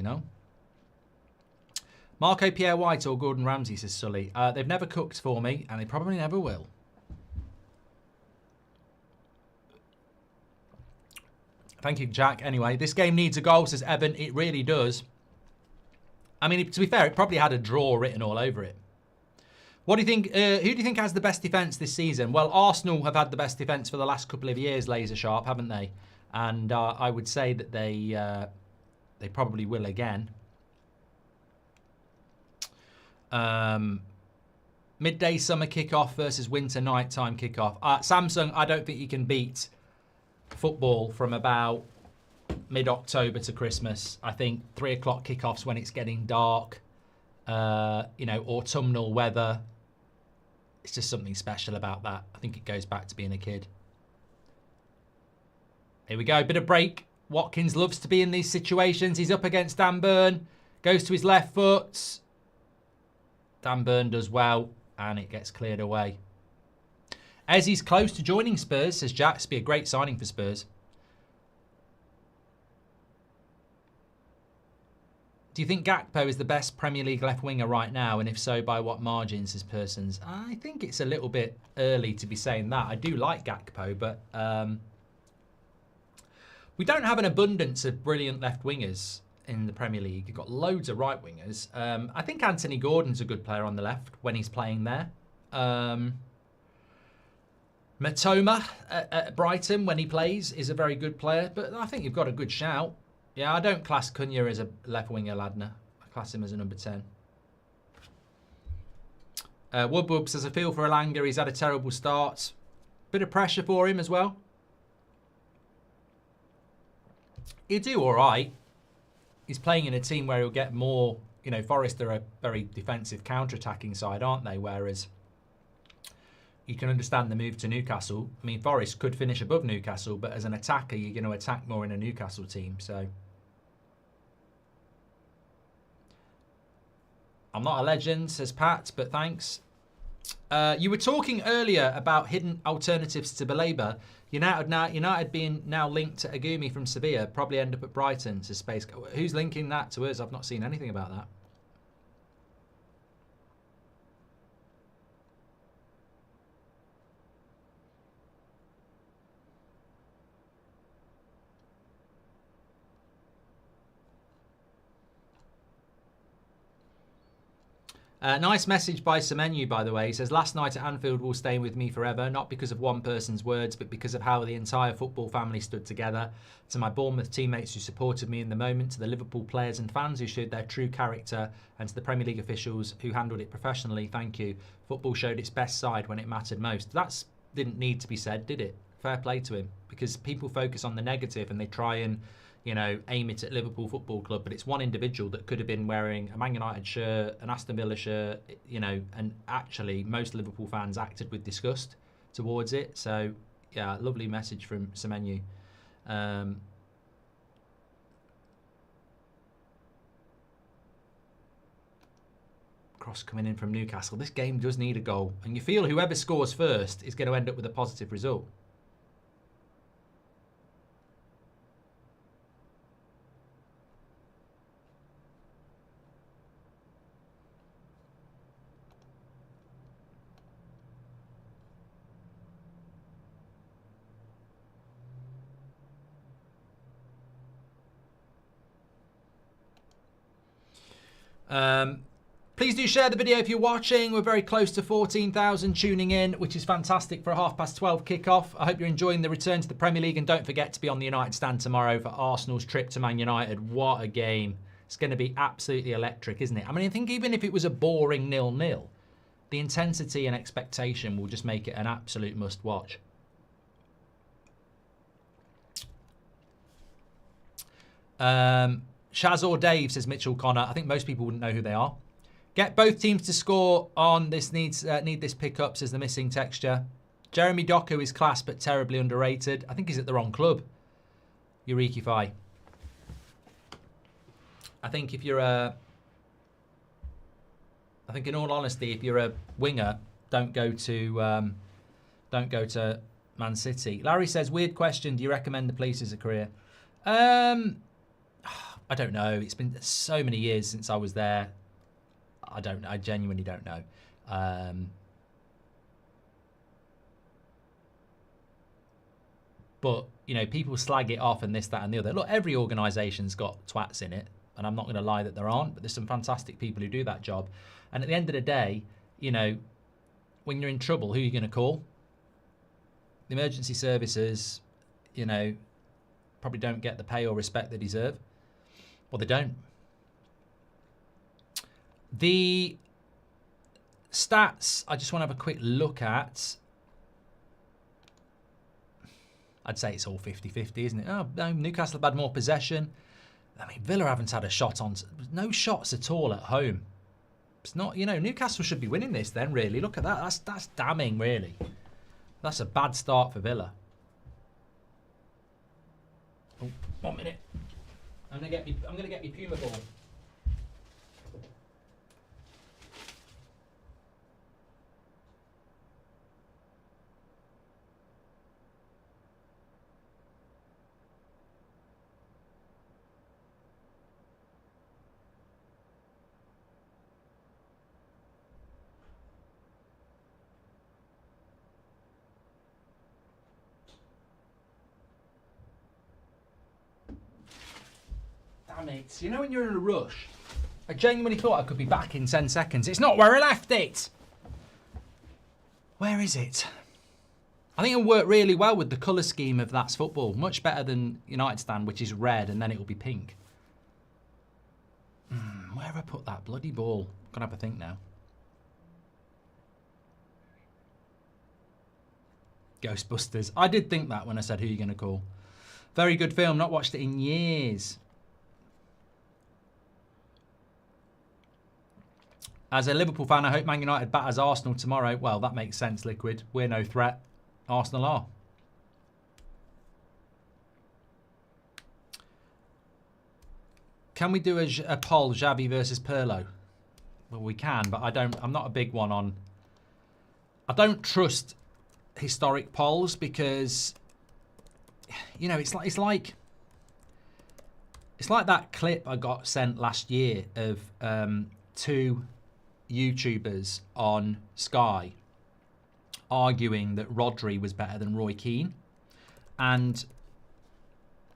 S1: Marco Pierre White or Gordon Ramsay, says Sully. They've never cooked for me, and they probably never will. Thank you, Jack. Anyway, this game needs a goal, says Evan. It really does. I mean, to be fair, it probably had a draw written all over it. What do you think? Who do you think has the best defence this season? Well, Arsenal have had the best defence for the last couple of years, laser sharp, haven't they? And I would say that they probably will again. Midday summer kickoff versus winter nighttime kickoff. Samsung, I don't think you can beat football from about mid-October to Christmas. I think 3 o'clock kickoffs when it's getting dark, autumnal weather. It's just something special about that. I think it goes back to being a kid. Here we go, bit of break. Watkins loves to be in these situations. He's up against Dan Burn, goes to his left foot. Dan Burn does well, and it gets cleared away. Ezzy's close to joining Spurs, says Jack. This would be a great signing for Spurs. Do you think Gakpo is the best Premier League left winger right now? And if so, by what margins, says Persons? I think it's a little bit early to be saying that. I do like Gakpo, but we don't have an abundance of brilliant left wingers in the Premier League. You've got loads of right wingers. I think Anthony Gordon's a good player on the left when he's playing there. Matoma at Brighton when he plays is a very good player, but I think you've got a good shout. Yeah, I don't class Cunha as a left winger, Ladner. I class him as a number 10. Woodwub says, I feel for Elanga. He's had a terrible start. Bit of pressure for him as well. He'll do all right. He's playing in a team where he'll get more. Forest are a very defensive counter-attacking side, aren't they? Whereas you can understand the move to Newcastle. I mean, Forest could finish above Newcastle, but as an attacker, you're going to attack more in a Newcastle team. So I'm not a legend, says Pat, but thanks. You were talking earlier about hidden alternatives to Baleba. United being now linked to Agumi from Sevilla, probably end up at Brighton, says Space. Who's linking that to us? I've not seen anything about that. Nice message by Semenyu, by the way. He says, last night at Anfield will stay with me forever, not because of one person's words, but because of how the entire football family stood together. To my Bournemouth teammates who supported me in the moment, to the Liverpool players and fans who showed their true character, and to the Premier League officials who handled it professionally, thank you. Football showed its best side when it mattered most. That didn't need to be said, did it? Fair play to him, because people focus on the negative and they try and aim it at Liverpool Football Club, but it's one individual that could have been wearing a Man United shirt, an Aston Villa shirt, and actually most Liverpool fans acted with disgust towards it. So, yeah, lovely message from Semenyu. cross coming in from Newcastle. This game does need a goal. And you feel whoever scores first is going to end up with a positive result. Please do share the video if you're watching. We're very close to 14,000 tuning in, which is fantastic for a 12:30 kickoff. I hope you're enjoying the return to the Premier League, and don't forget to be on the United stand tomorrow for Arsenal's trip to Man United. What a game. It's going to be absolutely electric, isn't it? I mean, I think even if it was a boring 0-0, the intensity and expectation will just make it an absolute must-watch. Shaz or Dave, says Mitchell Connor. I think most people wouldn't know who they are. Get both teams to score on this need this pickup, says the missing texture. Jeremy Doku is class but terribly underrated. I think he's at the wrong club. Eureka-fy. I think if you're a... I think in all honesty, if you're a winger, don't go to Man City. Larry says, weird question. Do you recommend the police as a career? I don't know. It's been so many years since I was there. I genuinely don't know. But, you know, people slag it off and this, that and the other. Look, every organisation's got twats in it. And I'm not going to lie that there aren't. But there's some fantastic people who do that job. And at the end of the day, you know, when you're in trouble, who are you going to call? The emergency services, you know, probably don't get the pay or respect they deserve. Well, they don't. The stats, I just want to have a quick look at. I'd say it's all 50-50, isn't it? Oh, no, Newcastle have had more possession. I mean, Villa haven't had a shot on. No shots at all at home. It's not, you know, Newcastle should be winning this then, really. Look at that. That's damning, really. That's a bad start for Villa. Oh, 1 minute. I'm gonna get me Puma ball. Damn it. You know when you're in a rush? I genuinely thought I could be back in 10 seconds. It's not where I left it. Where is it? I think it'll work really well with the colour scheme of That's Football. Much better than United Stand, which is red, and then it will be pink. Where have I put that bloody ball? I'm going to have a think now. Ghostbusters. I did think that when I said who you're going to call. Very good film. Not watched it in years. As a Liverpool fan, I hope Man United batters Arsenal tomorrow. Well, that makes sense, Liquid. We're no threat. Arsenal are. Can we do a poll, Xavi versus Pirlo? Well, we can, but I'm not a big one on... I don't trust historic polls because, you know, it's like that clip I got sent last year of two YouTubers on Sky arguing that Rodri was better than Roy Keane, and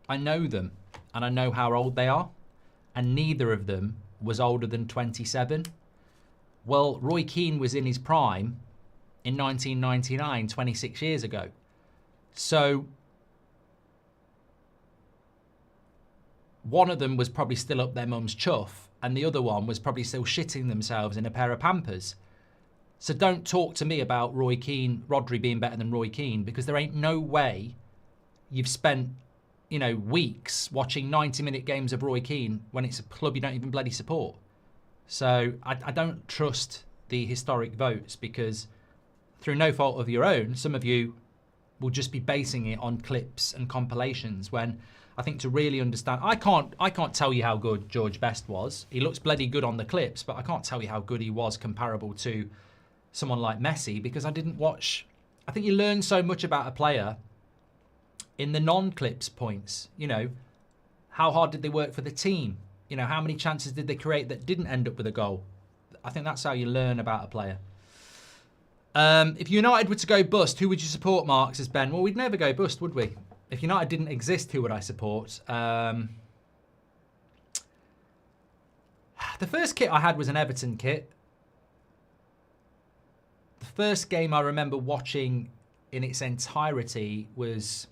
S1: I know them and I know how old they are, and neither of them was older than 27. Well, Roy Keane was in his prime in 1999, 26 years ago. So one of them was probably still up their mum's chuff, and the other one was probably still shitting themselves in a pair of Pampers. So don't talk to me about Rodri being better than Roy Keane, because there ain't no way you've spent, you know, weeks watching 90-minute games of Roy Keane when it's a club you don't even bloody support. So I don't trust the historic votes, because through no fault of your own, some of you will just be basing it on clips and compilations when I think to really understand, I can't tell you how good George Best was. He looks bloody good on the clips, but I can't tell you how good he was comparable to someone like Messi because I didn't watch. I think you learn so much about a player in the non-clips points. You know, how hard did they work for the team? You know, how many chances did they create that didn't end up with a goal? I think that's how you learn about a player. If United were to go bust, who would you support, Mark, says Ben? Well, we'd never go bust, would we? If United didn't exist, who would I support? The first kit I had was an Everton kit. The first game I remember watching in its entirety was...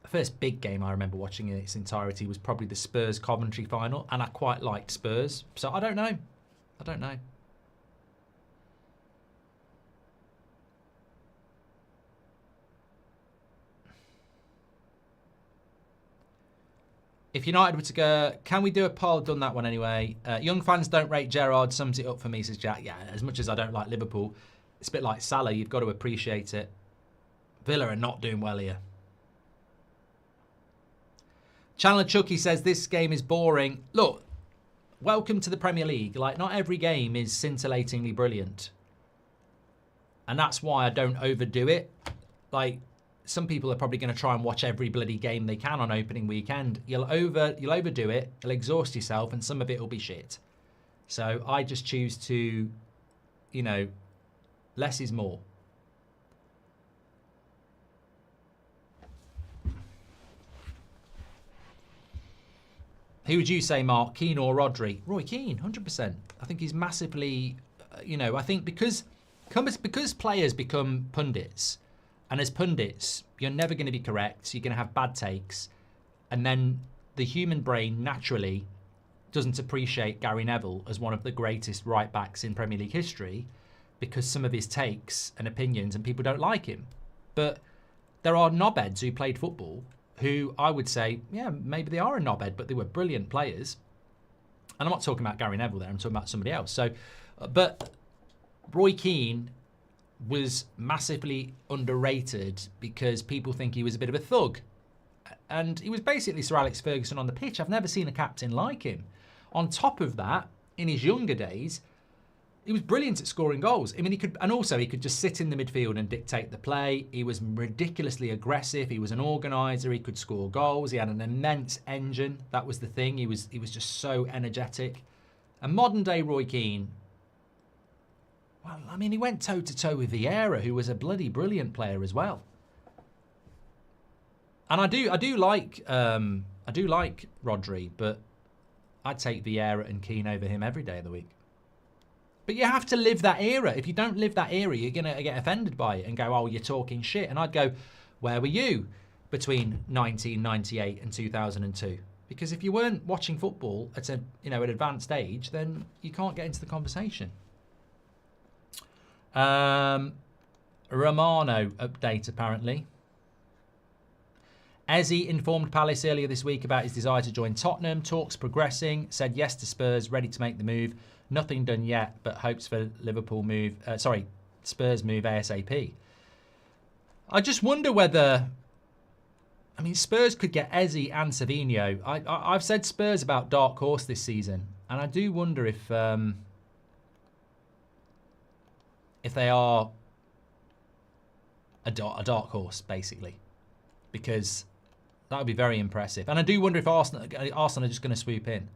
S1: The first big game I remember watching in its entirety was probably the Spurs-Coventry final, and I quite liked Spurs. So I don't know. I don't know. If United were to go, can we do a poll? Done that one anyway. Young fans don't rate Gerrard, sums it up for me, says Jack. Yeah, as much as I don't like Liverpool, it's a bit like Salah. You've got to appreciate it. Villa are not doing well here. Chandler Chucky says this game is boring. Look, welcome to the Premier League. Like, not every game is scintillatingly brilliant. And that's why I don't overdo it. Like, some people are probably going to try and watch every bloody game they can on opening weekend. You'll overdo it, you'll exhaust yourself, and some of it will be shit. So I just choose to, you know, less is more. Who would you say, Mark? Keane or Rodri? Roy Keane, 100%. I think he's massively, you know, I think because players become pundits, and as pundits, you're never going to be correct. You're going to have bad takes. And then the human brain naturally doesn't appreciate Gary Neville as one of the greatest right-backs in Premier League history because some of his takes and opinions and people don't like him. But there are knobheads who played football who I would say, yeah, maybe they are a knobhead, but they were brilliant players. And I'm not talking about Gary Neville there. I'm talking about somebody else. So, but Roy Keane was massively underrated because people think he was a bit of a thug. And he was basically Sir Alex Ferguson on the pitch. I've never seen a captain like him. On top of that, in his younger days, he was brilliant at scoring goals. I mean, he could just sit in the midfield and dictate the play. He was ridiculously aggressive. He was an organiser. He could score goals. He had an immense engine. That was the thing. He was just so energetic. And modern day Roy Keane, well, I mean, he went toe-to-toe with Vieira, who was a bloody brilliant player as well. And I do like Rodri, but I'd take Vieira and Keane over him every day of the week. But you have to live that era. If you don't live that era, you're going to get offended by it and go, oh, you're talking shit. And I'd go, where were you between 1998 and 2002? Because if you weren't watching football at an advanced age, then you can't get into the conversation. Romano update, apparently. Eze informed Palace earlier this week about his desire to join Tottenham. Talks progressing. Said yes to Spurs, ready to make the move. Nothing done yet, but hopes for Spurs move ASAP. I just wonder whether... I mean, Spurs could get Eze and Savinho. I've said Spurs about dark horse this season, and I do wonder if they are a dark horse, basically, because that would be very impressive. And I do wonder if Arsenal are just going to swoop in.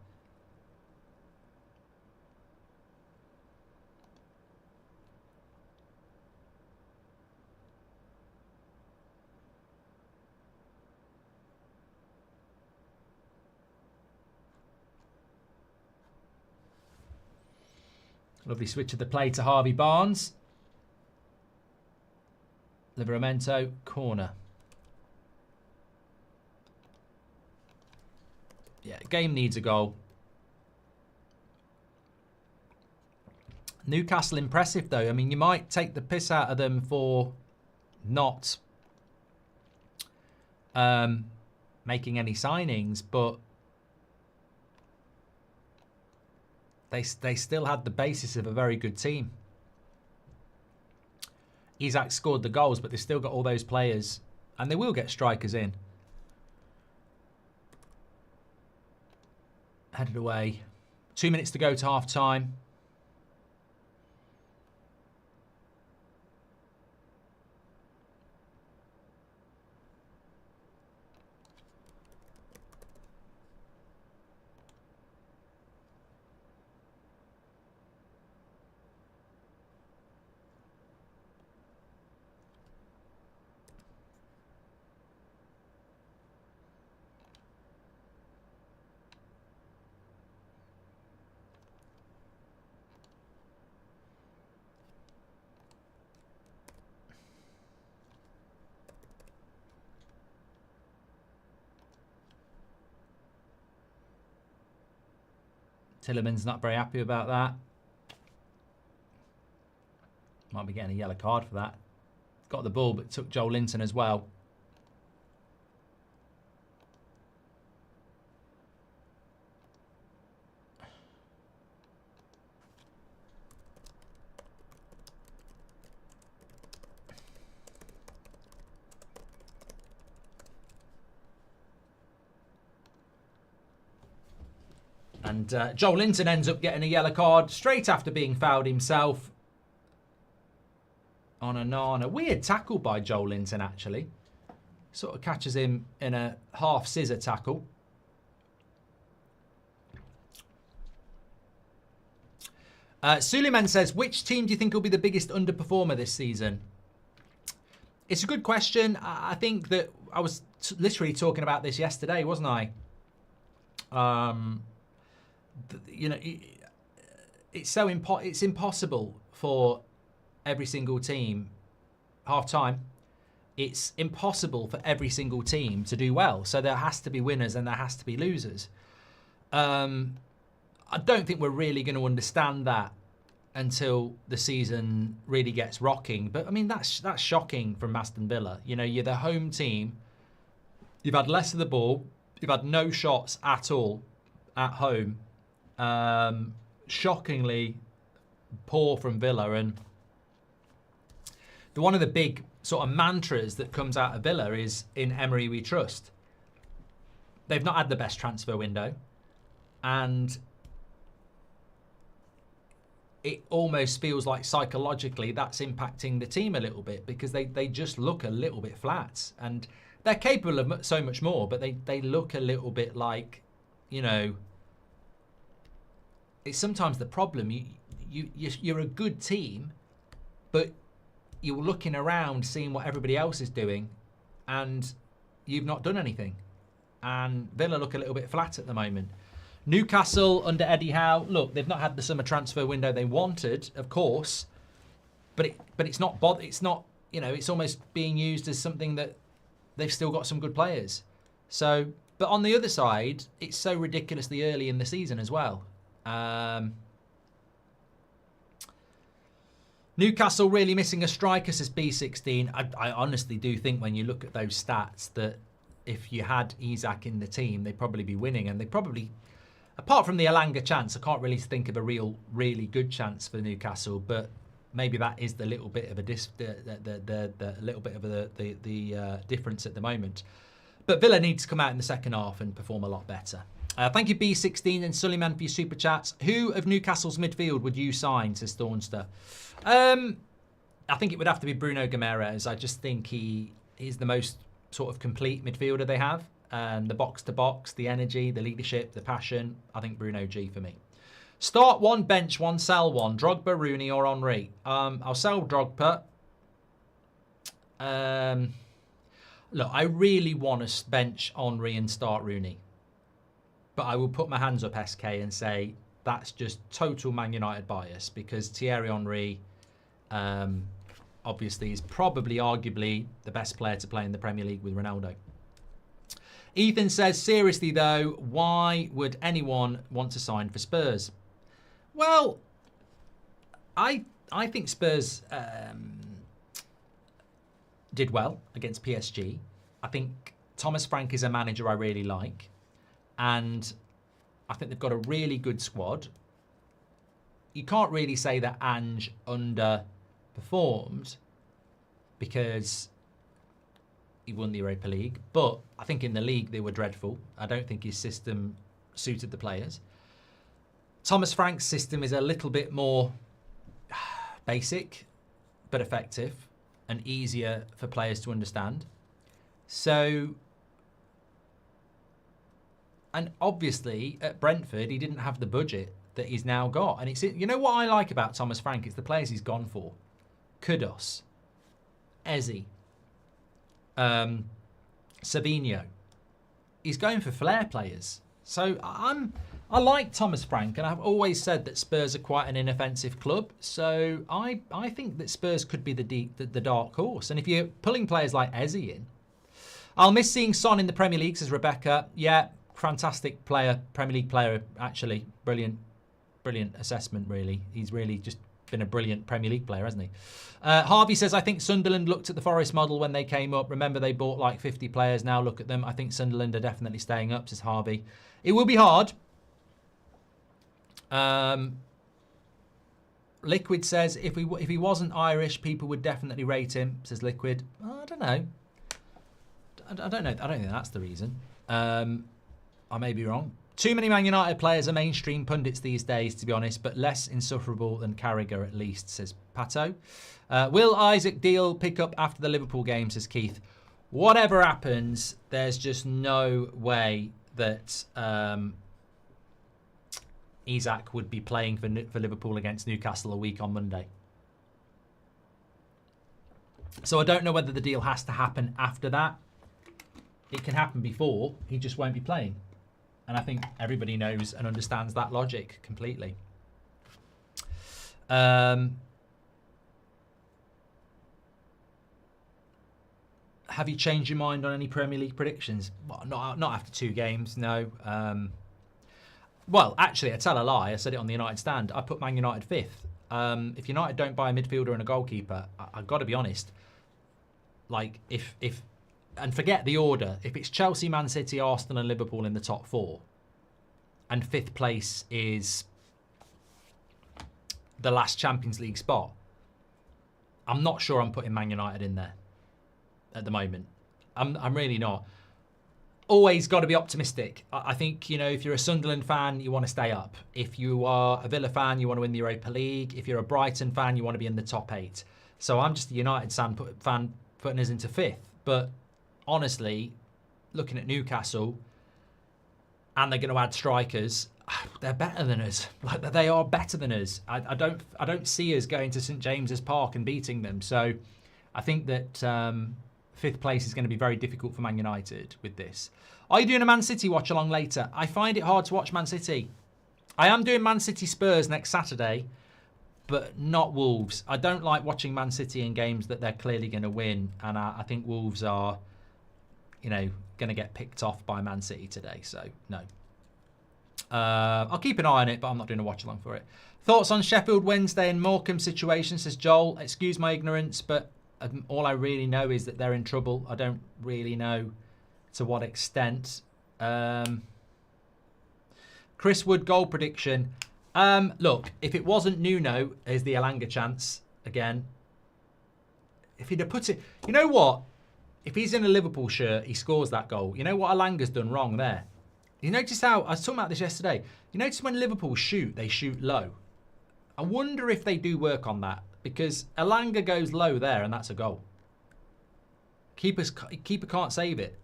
S1: Lovely switch of the play to Harvey Barnes. Livramento, corner. Yeah, game needs a goal. Newcastle impressive though. I mean, you might take the piss out of them for not making any signings, but they still had the basis of a very good team. Isak scored the goals, but they've still got all those players, and they will get strikers in. Headed away. 2 minutes to go to half time. Tillerman's not very happy about that. Might be getting a yellow card for that. Got the ball, but took Joel Linton as well. And Joel Linton ends up getting a yellow card straight after being fouled himself. On a weird tackle by Joel Linton, actually. Sort of catches him in a half scissor tackle. Suleiman says, which team do you think will be the biggest underperformer this season? It's a good question. I think that I was literally talking about this yesterday, wasn't I? You know, it's impossible for every single team. Half time, it's impossible for every single team to do well. So there has to be winners and there has to be losers. I don't think we're really going to understand that until the season really gets rocking. But I mean, that's shocking from Aston Villa. You know, you're the home team. You've had less of the ball. You've had no shots at all at home. Shockingly poor from Villa. And one of the big sort of mantras that comes out of Villa is, in Emery we trust. They've not had the best transfer window. And it almost feels like psychologically that's impacting the team a little bit, because they just look a little bit flat. And they're capable of so much more, but they look a little bit like, you know, it's sometimes the problem. You're a good team, but you're looking around, seeing what everybody else is doing, and you've not done anything. And Villa look a little bit flat at the moment. Newcastle under Eddie Howe, look, they've not had the summer transfer window they wanted, of course, but it's not you know, it's almost being used as something that they've still got some good players. So, but on the other side, it's so ridiculously early in the season as well. Newcastle really missing a striker, says B16. I honestly do think when you look at those stats that if you had Isak in the team, they'd probably be winning. And they probably, apart from the Elanga chance, I can't really think of a really good chance for Newcastle. But maybe that is the little bit of a difference at the moment. But Villa needs to come out in the second half and perform a lot better. Thank you, B16 and Suleiman, for your super chats. Who of Newcastle's midfield would you sign, says Thornster? I think it would have to be Bruno Guimaraes. I just think he is the most sort of complete midfielder they have. The box-to-box, the energy, the leadership, the passion. I think Bruno G for me. Start one, bench one, sell one. Drogba, Rooney or Henry? I'll sell Drogba. Look, I really want to bench Henry and start Rooney. But I will put my hands up, SK, and say that's just total Man United bias, because Thierry Henry obviously is probably arguably the best player to play in the Premier League with Ronaldo. Ethan says, seriously though, why would anyone want to sign for Spurs? Well, I think Spurs did well against PSG. I think Thomas Frank is a manager I really like. And I think they've got a really good squad. You can't really say that Ange underperformed because he won the Europa League. But I think in the league they were dreadful. I don't think his system suited the players. Thomas Frank's system is a little bit more basic, but effective and easier for players to understand. So, and obviously at Brentford, he didn't have the budget that he's now got. And it's, you know what I like about Thomas Frank? It's the players he's gone for. Kudos, Eze, Savinho. He's going for flair players. So I like Thomas Frank, and I've always said that Spurs are quite an inoffensive club. So I think that Spurs could be the dark horse. And if you're pulling players like Eze in, I'll miss seeing Son in the Premier League, says Rebecca. Yeah, fantastic player, Premier League player, actually. Brilliant assessment, really. He's really just been a brilliant Premier League player, hasn't he? Harvey says, I think Sunderland looked at the Forest model when they came up. Remember, they bought like 50 players. Now look at them. I think Sunderland are definitely staying up, says Harvey. It will be hard. Liquid says, if he wasn't Irish, people would definitely rate him, says Liquid. I don't know. I don't know. I don't think that's the reason. I may be wrong. Too many Man United players are mainstream pundits these days, to be honest, but less insufferable than Carragher at least, says Pato. Will Isaac Deal pick up after the Liverpool game, says Keith. Whatever happens, there's just no way that Isaac would be playing for Liverpool against Newcastle a week on Monday. So I don't know whether the deal has to happen after that. It can happen before. He just won't be playing. And I think everybody knows and understands that logic completely. Have you changed your mind on any Premier League predictions? Well, not after 2 games, no. Well, actually, I tell a lie. I said it on the United stand. I put Man United 5th. If United don't buy a midfielder and a goalkeeper, I've got to be honest. Like, if and forget the order. If it's Chelsea, Man City, Arsenal and Liverpool in the top 4, and 5th place is the last Champions League spot, I'm not sure I'm putting Man United in there at the moment. I'm really not. Always got to be optimistic. I think, you know, if you're a Sunderland fan, you want to stay up. If you are a Villa fan, you want to win the Europa League. If you're a Brighton fan, you want to be in the top 8. So I'm just a United fan putting us into 5th. But honestly, looking at Newcastle, and they're going to add strikers, they're better than us. Like, they are better than us. I don't see us going to St James's Park and beating them. So I think that 5th place is going to be very difficult for Man United with this. Are you doing a Man City watch along later? I find it hard to watch Man City. I am doing Man City Spurs next Saturday, but not Wolves. I don't like watching Man City in games that they're clearly going to win, and I think Wolves are, you know, going to get picked off by Man City today. So no. I'll keep an eye on it, but I'm not doing a watch along for it. Thoughts on Sheffield Wednesday and Morecambe situation, says Joel. Excuse my ignorance, but all I really know is that they're in trouble. I don't really know to what extent. Chris Wood goal prediction. Look, if it wasn't Nuno as the Elanga chance again, if he'd have put it, you know what? If he's in a Liverpool shirt, he scores that goal. You know what Elanga's done wrong there? You notice how, I was talking about this yesterday. You notice when Liverpool shoot, they shoot low. I wonder if they do work on that, because Elanga goes low there and that's a goal. Keeper can't save it.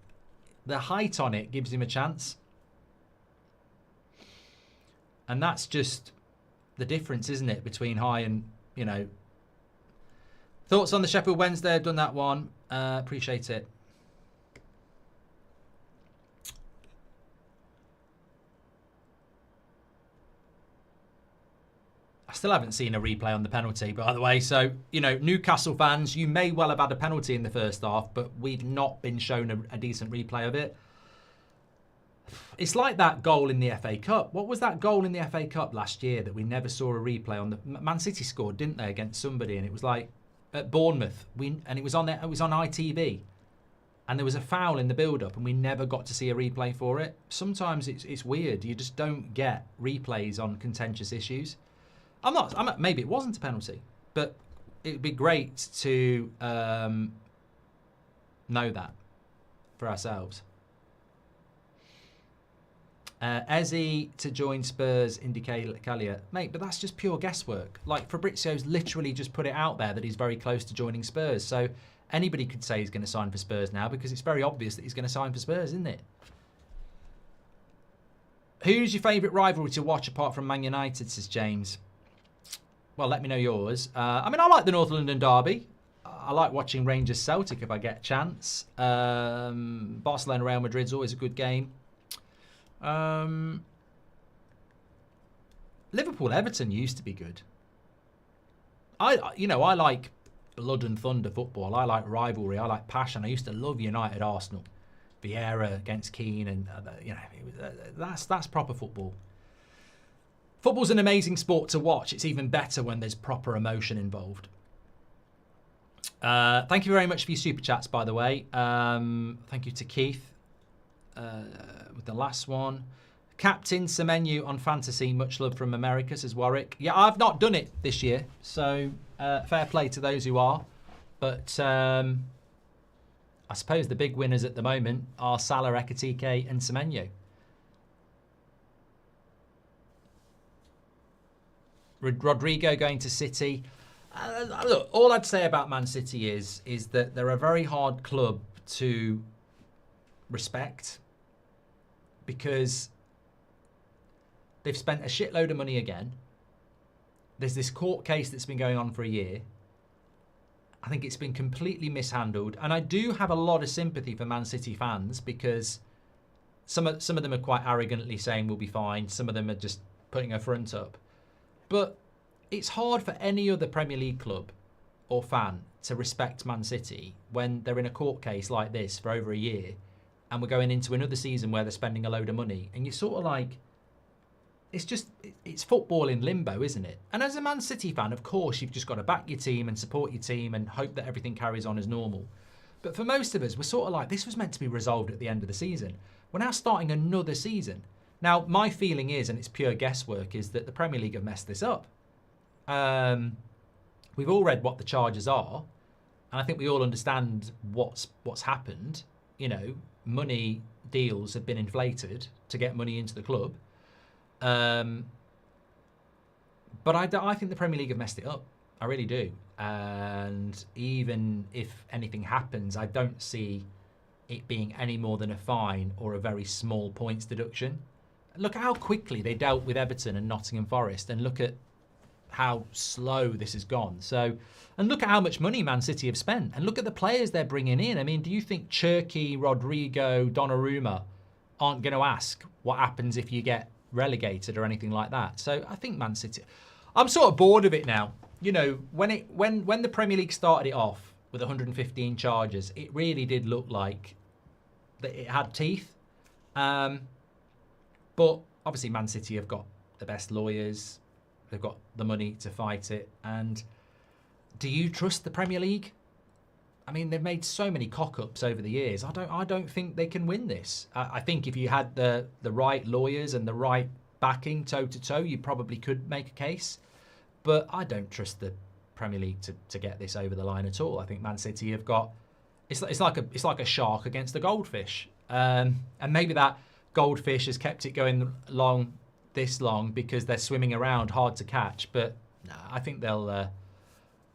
S1: The height on it gives him a chance. And that's just the difference, isn't it, between high and, you know. Thoughts on the Sheffield Wednesday? I've done that one. Appreciate it. I still haven't seen a replay on the penalty, by the way. So, you know, Newcastle fans, you may well have had a penalty in the first half, but we've not been shown a decent replay of it. It's like that goal in the FA Cup. What was that goal in the FA Cup last year that we never saw a replay on? The Man City scored, didn't they, against somebody, and it was like at Bournemouth. And it was on ITV, and there was a foul in the build-up, and we never got to see a replay for it. Sometimes it's weird. You just don't get replays on contentious issues. Maybe it wasn't a penalty, but it'd be great to know that for ourselves. Eze to join Spurs, Indicalia. Mate, but that's just pure guesswork. Like, Fabrizio's literally just put it out there that he's very close to joining Spurs. So anybody could say he's going to sign for Spurs now because it's very obvious that he's going to sign for Spurs, isn't it? Who's your favourite rivalry to watch apart from Man United, says James? Well, let me know yours. I mean, I like the North London derby. I like watching Rangers Celtic if I get a chance. Barcelona Real Madrid's always a good game. Liverpool Everton used to be good. I like blood and thunder football. I like rivalry. I like passion. I used to love United Arsenal, Vieira against Keane, and that's proper football. Football's an amazing sport to watch. It's even better when there's proper emotion involved. Thank you very much for your super chats, by the way. Thank you to Keith with the last one. Captain Semenyo on fantasy. Much love from America, says Warwick. Yeah, I've not done it this year, so fair play to those who are. But I suppose the big winners at the moment are Salah, Ekitike and Semenyo. Rodrigo going to City. Look, all I'd say about Man City is that they're a very hard club to respect because they've spent a shitload of money again. There's this court case that's been going on for a year. I think it's been completely mishandled, and I do have a lot of sympathy for Man City fans because some of them are quite arrogantly saying we'll be fine. Some of them are just putting a front up. But it's hard for any other Premier League club or fan to respect Man City when they're in a court case like this for over a year and we're going into another season where they're spending a load of money. And you're sort of like, it's football in limbo, isn't it? And as a Man City fan, of course, you've just got to back your team and support your team and hope that everything carries on as normal. But for most of us, we're sort of like, this was meant to be resolved at the end of the season. We're now starting another season. Now, my feeling is, and it's pure guesswork, is that the Premier League have messed this up. We've all read what the charges are, and I think we all understand what's happened. You know, money deals have been inflated to get money into the club. But I think the Premier League have messed it up. I really do. And even if anything happens, I don't see it being any more than a fine or a very small points deduction. Look at how quickly they dealt with Everton and Nottingham Forest, and look at how slow this has gone. So, and look at how much money Man City have spent, and look at the players they're bringing in. I mean, do you think Cherki, Rodrigo, Donnarumma aren't going to ask what happens if you get relegated or anything like that? So I think Man City, I'm sort of bored of it now. You know, when the Premier League started it off with 115 charges, it really did look like that it had teeth. But obviously Man City have got the best lawyers. They've got the money to fight it. And do you trust the Premier League? I mean, they've made so many cock-ups over the years. I don't think they can win this. I think if you had the right lawyers and the right backing toe-to-toe, you probably could make a case. But I don't trust the Premier League to get this over the line at all. I think Man City have got... It's like a shark against a goldfish. And maybe that goldfish has kept it going this long because they're swimming around hard to catch. But nah, I think they'll...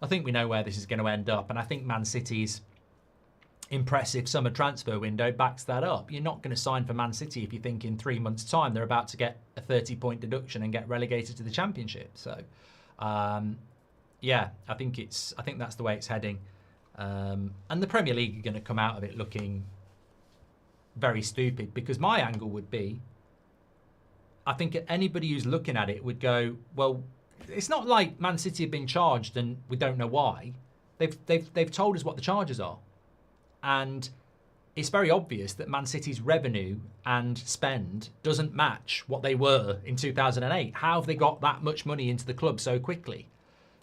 S1: I think we know where this is going to end up, and I think Man City's impressive summer transfer window backs that up. You're not going to sign for Man City if you think in 3 months' time they're about to get a 30-point deduction and get relegated to the Championship. So, yeah, I think that's the way it's heading. And the Premier League are going to come out of it looking very stupid, because my angle would be, I think anybody who's looking at it would go, well, it's not like Man City have been charged and we don't know why. They've told us what the charges are. And it's very obvious that Man City's revenue and spend doesn't match what they were in 2008. How have they got that much money into the club so quickly?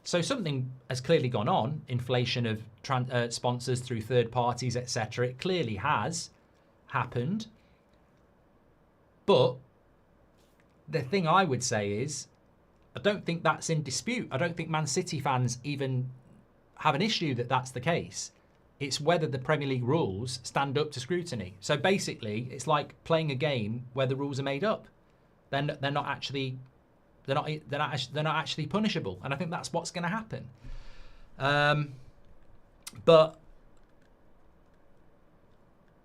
S1: So something has clearly gone on. Inflation of sponsors through third parties, etc. It clearly has happened. But the thing I would say is, I don't think that's in dispute. I don't think Man City fans even have an issue that that's the case. It's whether the Premier League rules stand up to scrutiny. So basically, it's like playing a game where the rules are made up. then they're not actually punishable, and I think that's what's going to happen. But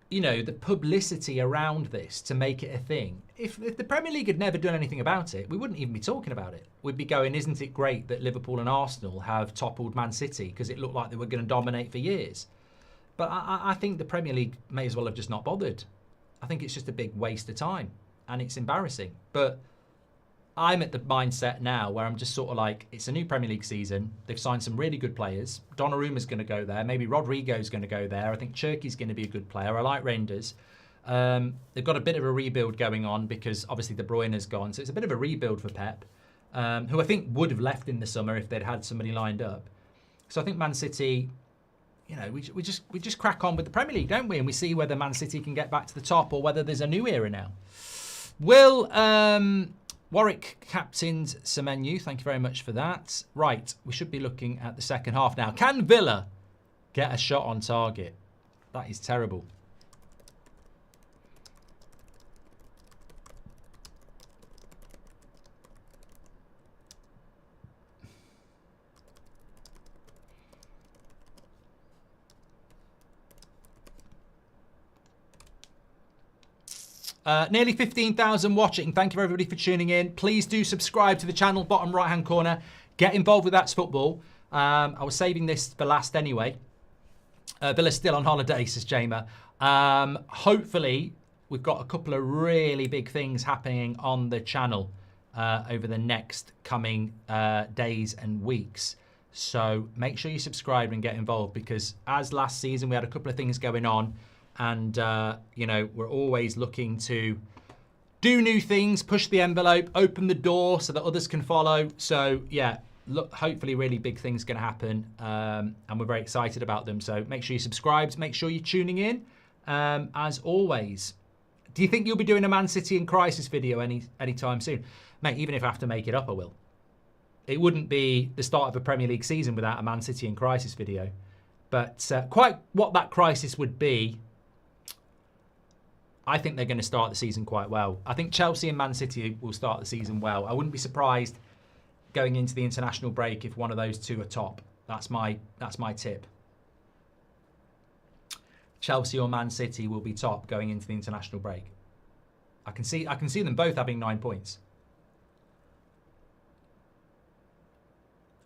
S1: you know, the publicity around this to make it a thing. If the Premier League had never done anything about it, we wouldn't even be talking about it. We'd be going, isn't it great that Liverpool and Arsenal have toppled Man City because it looked like they were going to dominate for years. But I think the Premier League may as well have just not bothered. I think it's just a big waste of time, and it's embarrassing. But I'm at the mindset now where I'm just sort of like, it's a new Premier League season. They've signed some really good players. Donnarumma's going to go there. Maybe Rodrigo's going to go there. I think Cherki's going to be a good player. I like Reinders. They've got a bit of a rebuild going on because obviously De Bruyne's gone. So it's a bit of a rebuild for Pep, who I think would have left in the summer if they'd had somebody lined up. So I think Man City, you know, we just crack on with the Premier League, don't we? And we see whether Man City can get back to the top or whether there's a new era now. Warwick captained Semenyo. Thank you very much for that. Right, we should be looking at the second half now. Can Villa get a shot on target? That is terrible. Nearly 15,000 watching. Thank you everybody for tuning in. Please do subscribe to the channel, bottom right hand corner. Get involved with That's Football. I was saving this for last anyway. Villa's still on holiday, says Jamer. Hopefully, we've got a couple of really big things happening on the channel over the next coming days and weeks. So make sure you subscribe and get involved, because as last season, we had a couple of things going on. And, you know, we're always looking to do new things, push the envelope, open the door so that others can follow. So, yeah, look, hopefully really big things going to happen. And we're very excited about them. So make sure you subscribe. Make sure you're tuning in. As always, do you think you'll be doing a Man City in crisis video anytime soon? Mate, even if I have to make it up, I will. It wouldn't be the start of a Premier League season without a Man City in crisis video. But quite what that crisis would be, I think they're going to start the season quite well. I think Chelsea and Man City will start the season well. I wouldn't be surprised going into the international break if one of those two are top. That's my tip. Chelsea or Man City will be top going into the international break. I can see them both having 9 points.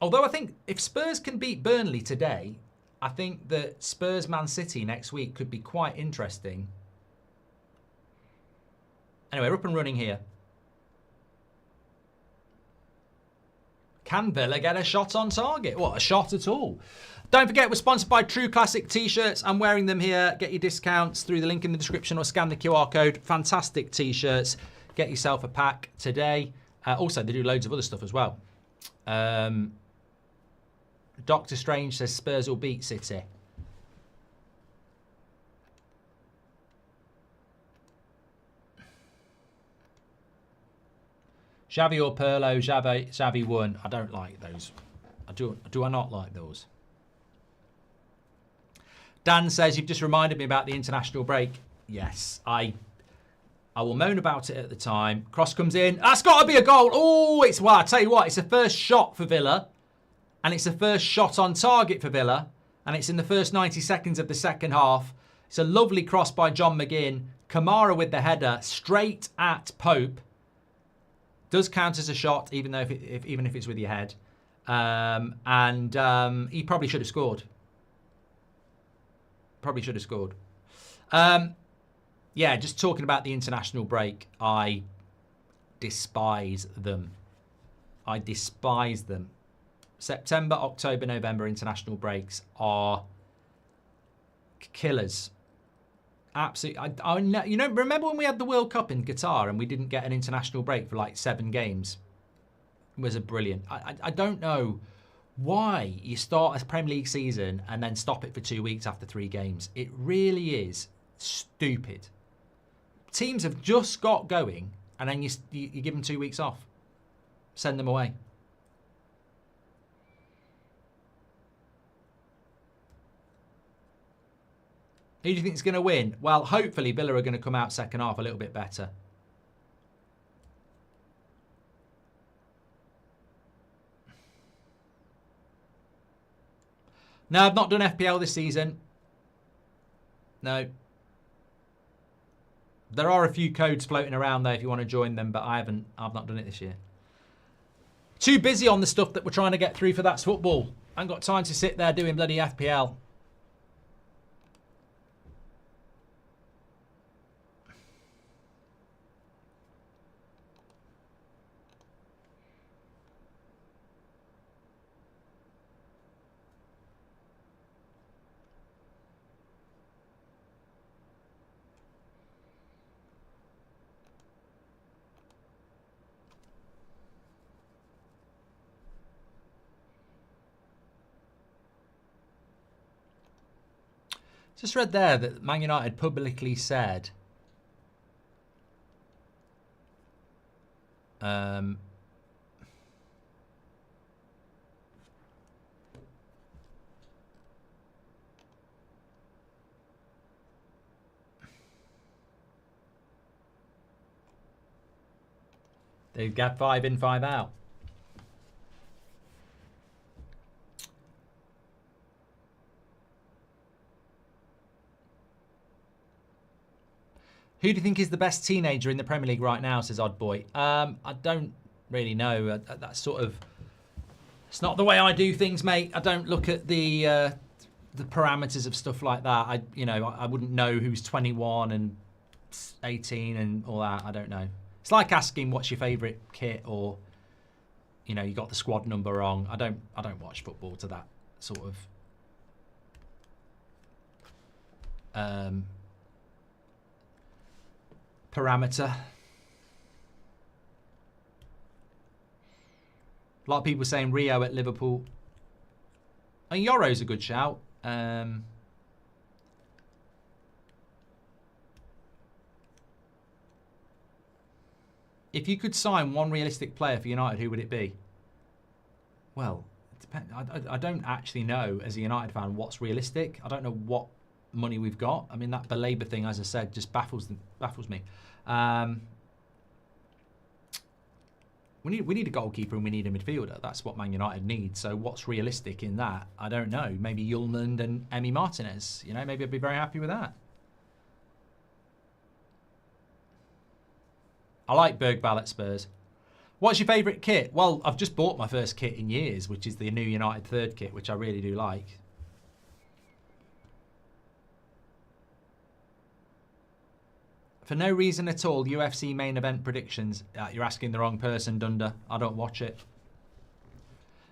S1: Although I think if Spurs can beat Burnley today, I think that Spurs Man City next week could be quite interesting. Anyway, we're up and running here. Can Villa get a shot on target? What, a shot at all? Don't forget, we're sponsored by True Classic T-shirts. I'm wearing them here. Get your discounts through the link in the description or scan the QR code. Fantastic T-shirts. Get yourself a pack today. Also, they do loads of other stuff as well. Doctor Strange says Spurs will beat City. Xavi or Pirlo, Xavi won. I don't like those. Do I not like those? Dan says, you've just reminded me about the international break. Yes, I will moan about it at the time. Cross comes in. That's got to be a goal. Oh, well, I tell you what, it's the first shot for Villa. And it's the first shot on target for Villa. And it's in the first 90 seconds of the second half. It's a lovely cross by John McGinn. Kamara with the header straight at Pope. Does count as a shot, even though even if it's with your head. He probably should have scored. Probably should have scored. Yeah, just talking about the international break, I despise them. I despise them. September, October, November international breaks are killers. Absolutely. You know, remember when we had the World Cup in Qatar and we didn't get an international break for like 7 games? It was a brilliant. I don't know why you start a Premier League season and then stop it for 2 weeks after 3 games. It really is stupid. Teams have just got going and then you give them 2 weeks off. Send them away. Who do you think is going to win? Well, hopefully Villa are going to come out second half a little bit better. No, I've not done FPL this season. No. There are a few codes floating around there if you want to join them, but I've not done it this year. Too busy on the stuff that we're trying to get through for That's Football. I ain't got time to sit there doing bloody FPL. Just read there that Man United publicly said they've got 5 in, 5 out. Who do you think is the best teenager in the Premier League right now, says Oddboy? I don't really know. That's sort of... It's not the way I do things, mate. I don't look at the parameters of stuff like that. I wouldn't know who's 21 and 18 and all that. I don't know. It's like asking what's your favourite kit, or you got the squad number wrong. I don't watch football to that sort of parameter. A lot of people saying Rio at Liverpool. And Yoro's a good shout. If you could sign one realistic player for United, who would it be? Well, it depends. I don't actually know, as a United fan, what's realistic. I don't know what money we've got. I mean, that Belabor thing, as I said, just baffles me. We need a goalkeeper and we need a midfielder. That's what Man United needs. So what's realistic in that? I don't know. Maybe Yulman and Emi Martinez. Maybe I'd be very happy with that. I like Bergvall at Spurs. What's your favourite kit? Well, I've just bought my first kit in years, which is the new United third kit, which I really do like. For no reason at all, UFC main event predictions. You're asking the wrong person, Dunder. I don't watch it.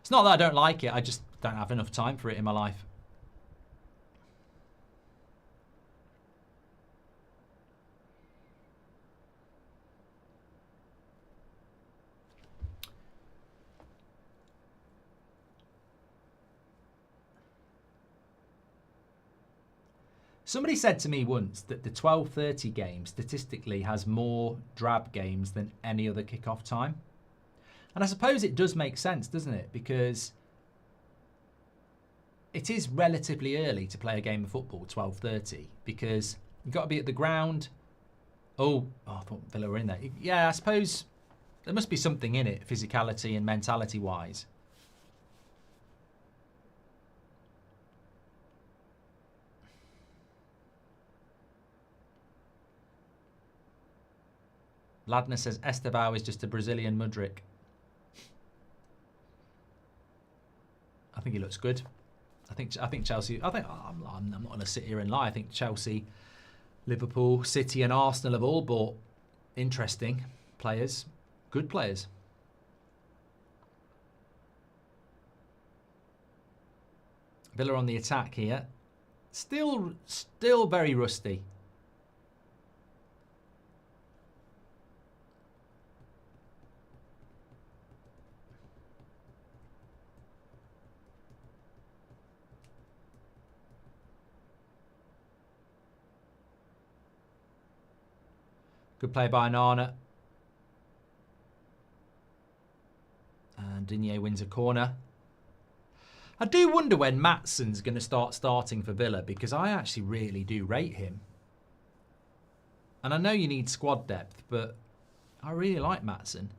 S1: It's not that I don't like it. I just don't have enough time for it in my life. Somebody said to me once that the 12:30 game statistically has more drab games than any other kickoff time. And I suppose it does make sense, doesn't it? Because it is relatively early to play a game of football, 12:30, because you've got to be at the ground. Oh, I thought Villa were in there. Yeah, I suppose there must be something in it, physicality and mentality-wise. Ladner says Estevao is just a Brazilian Mudryk. I think he looks good. I think Chelsea. I'm not going to sit here and lie. I think Chelsea, Liverpool, City, and Arsenal have all bought interesting players, good players. Villa on the attack here. Still very rusty. Good play by Nana. And Digne wins a corner. I do wonder when Matson's going to start starting for Villa, because I actually really do rate him. And I know you need squad depth, but I really like Matson.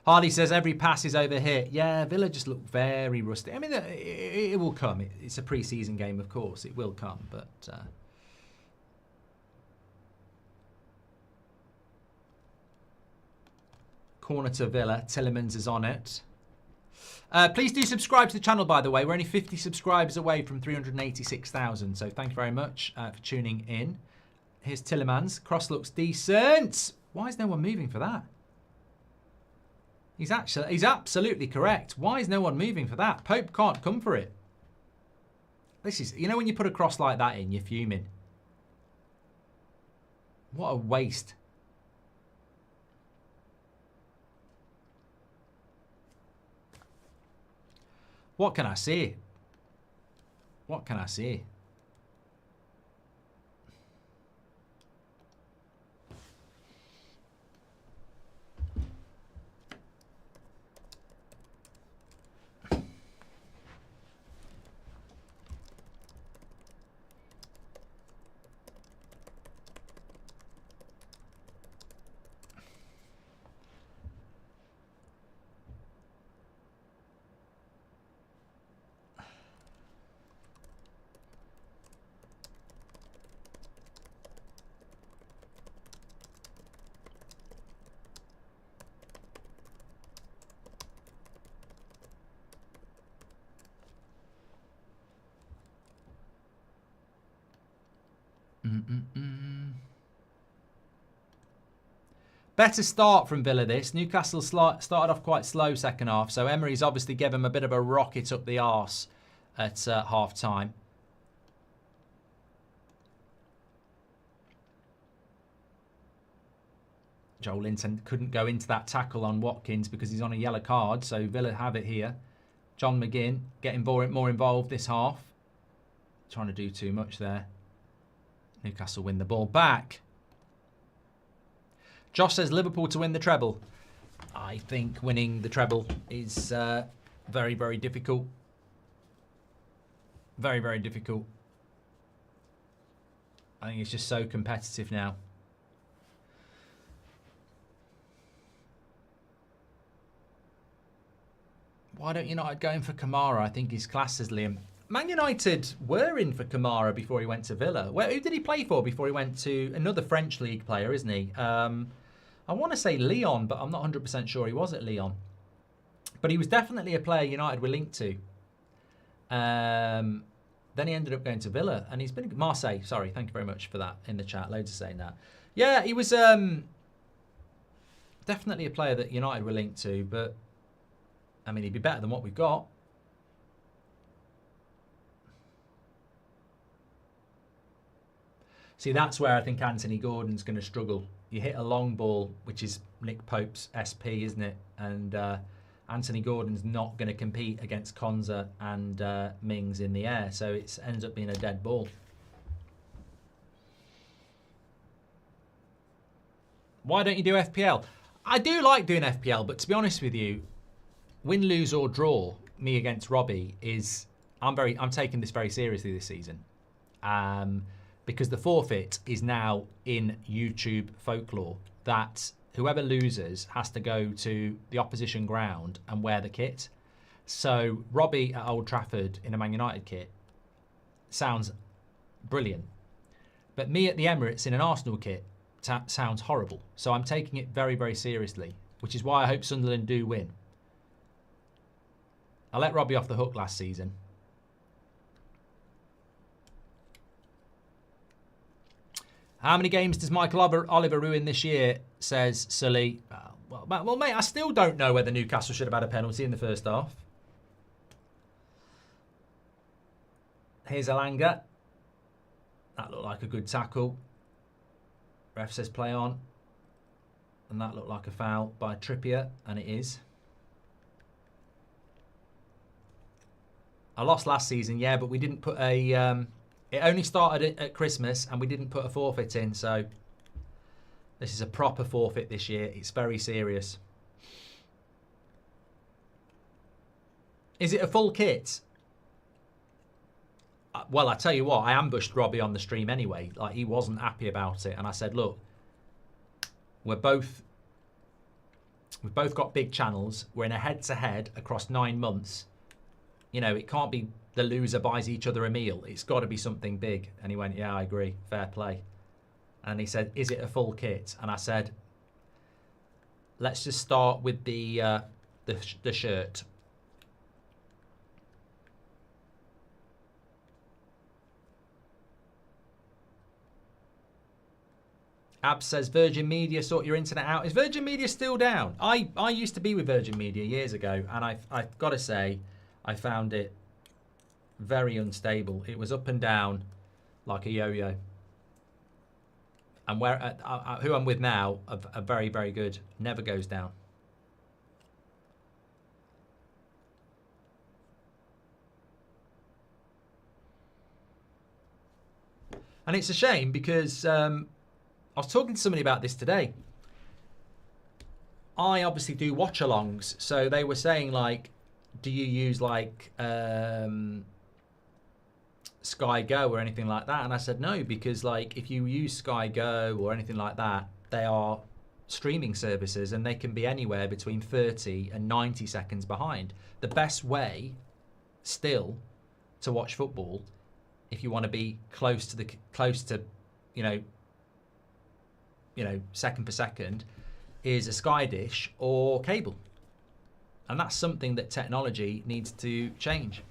S1: Harley says every pass is overhit. Yeah, Villa just look very rusty. I mean, it will come. It's a pre-season game, of course. It will come, but... corner to Villa. Tillemans is on it. Please do subscribe to the channel, by the way. We're only 50 subscribers away from 386,000. So thank you very much for tuning in. Here's Tillemans. Cross looks decent. Why is no one moving for that? He's absolutely correct. Why is no one moving for that? Pope can't come for it. This is, you know, when you put a cross like that in, you're fuming. What a waste. What can I say? What can I say? Better start from Villa this. Newcastle started off quite slow second half, so Emery's obviously gave him a bit of a rocket up the arse at half time. Joel Linton couldn't go into that tackle on Watkins because he's on a yellow card, so Villa have it here. John McGinn getting more involved this half. Trying to do too much there. Newcastle win the ball back. Josh says Liverpool to win the treble. I think winning the treble is very, very difficult. Very, very difficult. I think it's just so competitive now. Why don't United go in for Kamara? I think he's classed as Liam. Man United were in for Kamara before he went to Villa. Who did he play for before he went to another French league player, isn't he? I want to say Lyon, but I'm not 100% sure he was at Lyon. But he was definitely a player United were linked to. Then he ended up going to Villa, and he's been Marseille. Sorry, thank you very much for that in the chat. Loads of saying that. Yeah, he was definitely a player that United were linked to, but I mean, he'd be better than what we've got. See, that's where I think Anthony Gordon's going to struggle. You hit a long ball, which is Nick Pope's SP, isn't it? And Anthony Gordon's not going to compete against Konza and Mings in the air, so it ends up being a dead ball. Why don't you do FPL? I do like doing FPL, but to be honest with you, win, lose or draw, me against Robbie is I'm taking this very seriously this season. Because the forfeit is now in YouTube folklore that whoever loses has to go to the opposition ground and wear the kit. So Robbie at Old Trafford in a Man United kit sounds brilliant. But me at the Emirates in an Arsenal kit sounds horrible. So I'm taking it very, very seriously, which is why I hope Sunderland do win. I let Robbie off the hook last season. How many games does Michael Oliver ruin this year, says Sully. Well, mate, I still don't know whether Newcastle should have had a penalty in the first half. Here's Alanga. That looked like a good tackle. Ref says play on. And that looked like a foul by Trippier, and it is. I lost last season, yeah, but we didn't put a... It only started at Christmas and we didn't put a forfeit in, so this is a proper forfeit this year. It's very serious. Is it a full kit? Well, I tell you what, I ambushed Robbie on the stream anyway. Like, he wasn't happy about it, and I said, look, we're both We've both got big channels. We're in a head-to-head across 9 months. You know, it can't be the loser buys each other a meal. It's got to be something big. And he went, yeah, I agree. Fair play. And he said, is it a full kit? And I said, let's just start with the shirt. Abs says, Virgin Media, sort your internet out. Is Virgin Media still down? I used to be with Virgin Media years ago, and I've got to say, I found it very unstable. It was up and down like a yo-yo. And where who I'm with now are very, very good. Never goes down. And it's a shame because I was talking to somebody about this today. I obviously do watch-alongs, so they were saying, like, do you use, like, Sky Go or anything like that? And I said no, because, like, if you use Sky Go or anything like that, they are streaming services and they can be anywhere between 30 and 90 seconds behind. The best way still to watch football, if you want to be close to you know, second per second, is a Sky dish or cable. And that's something that technology needs to change.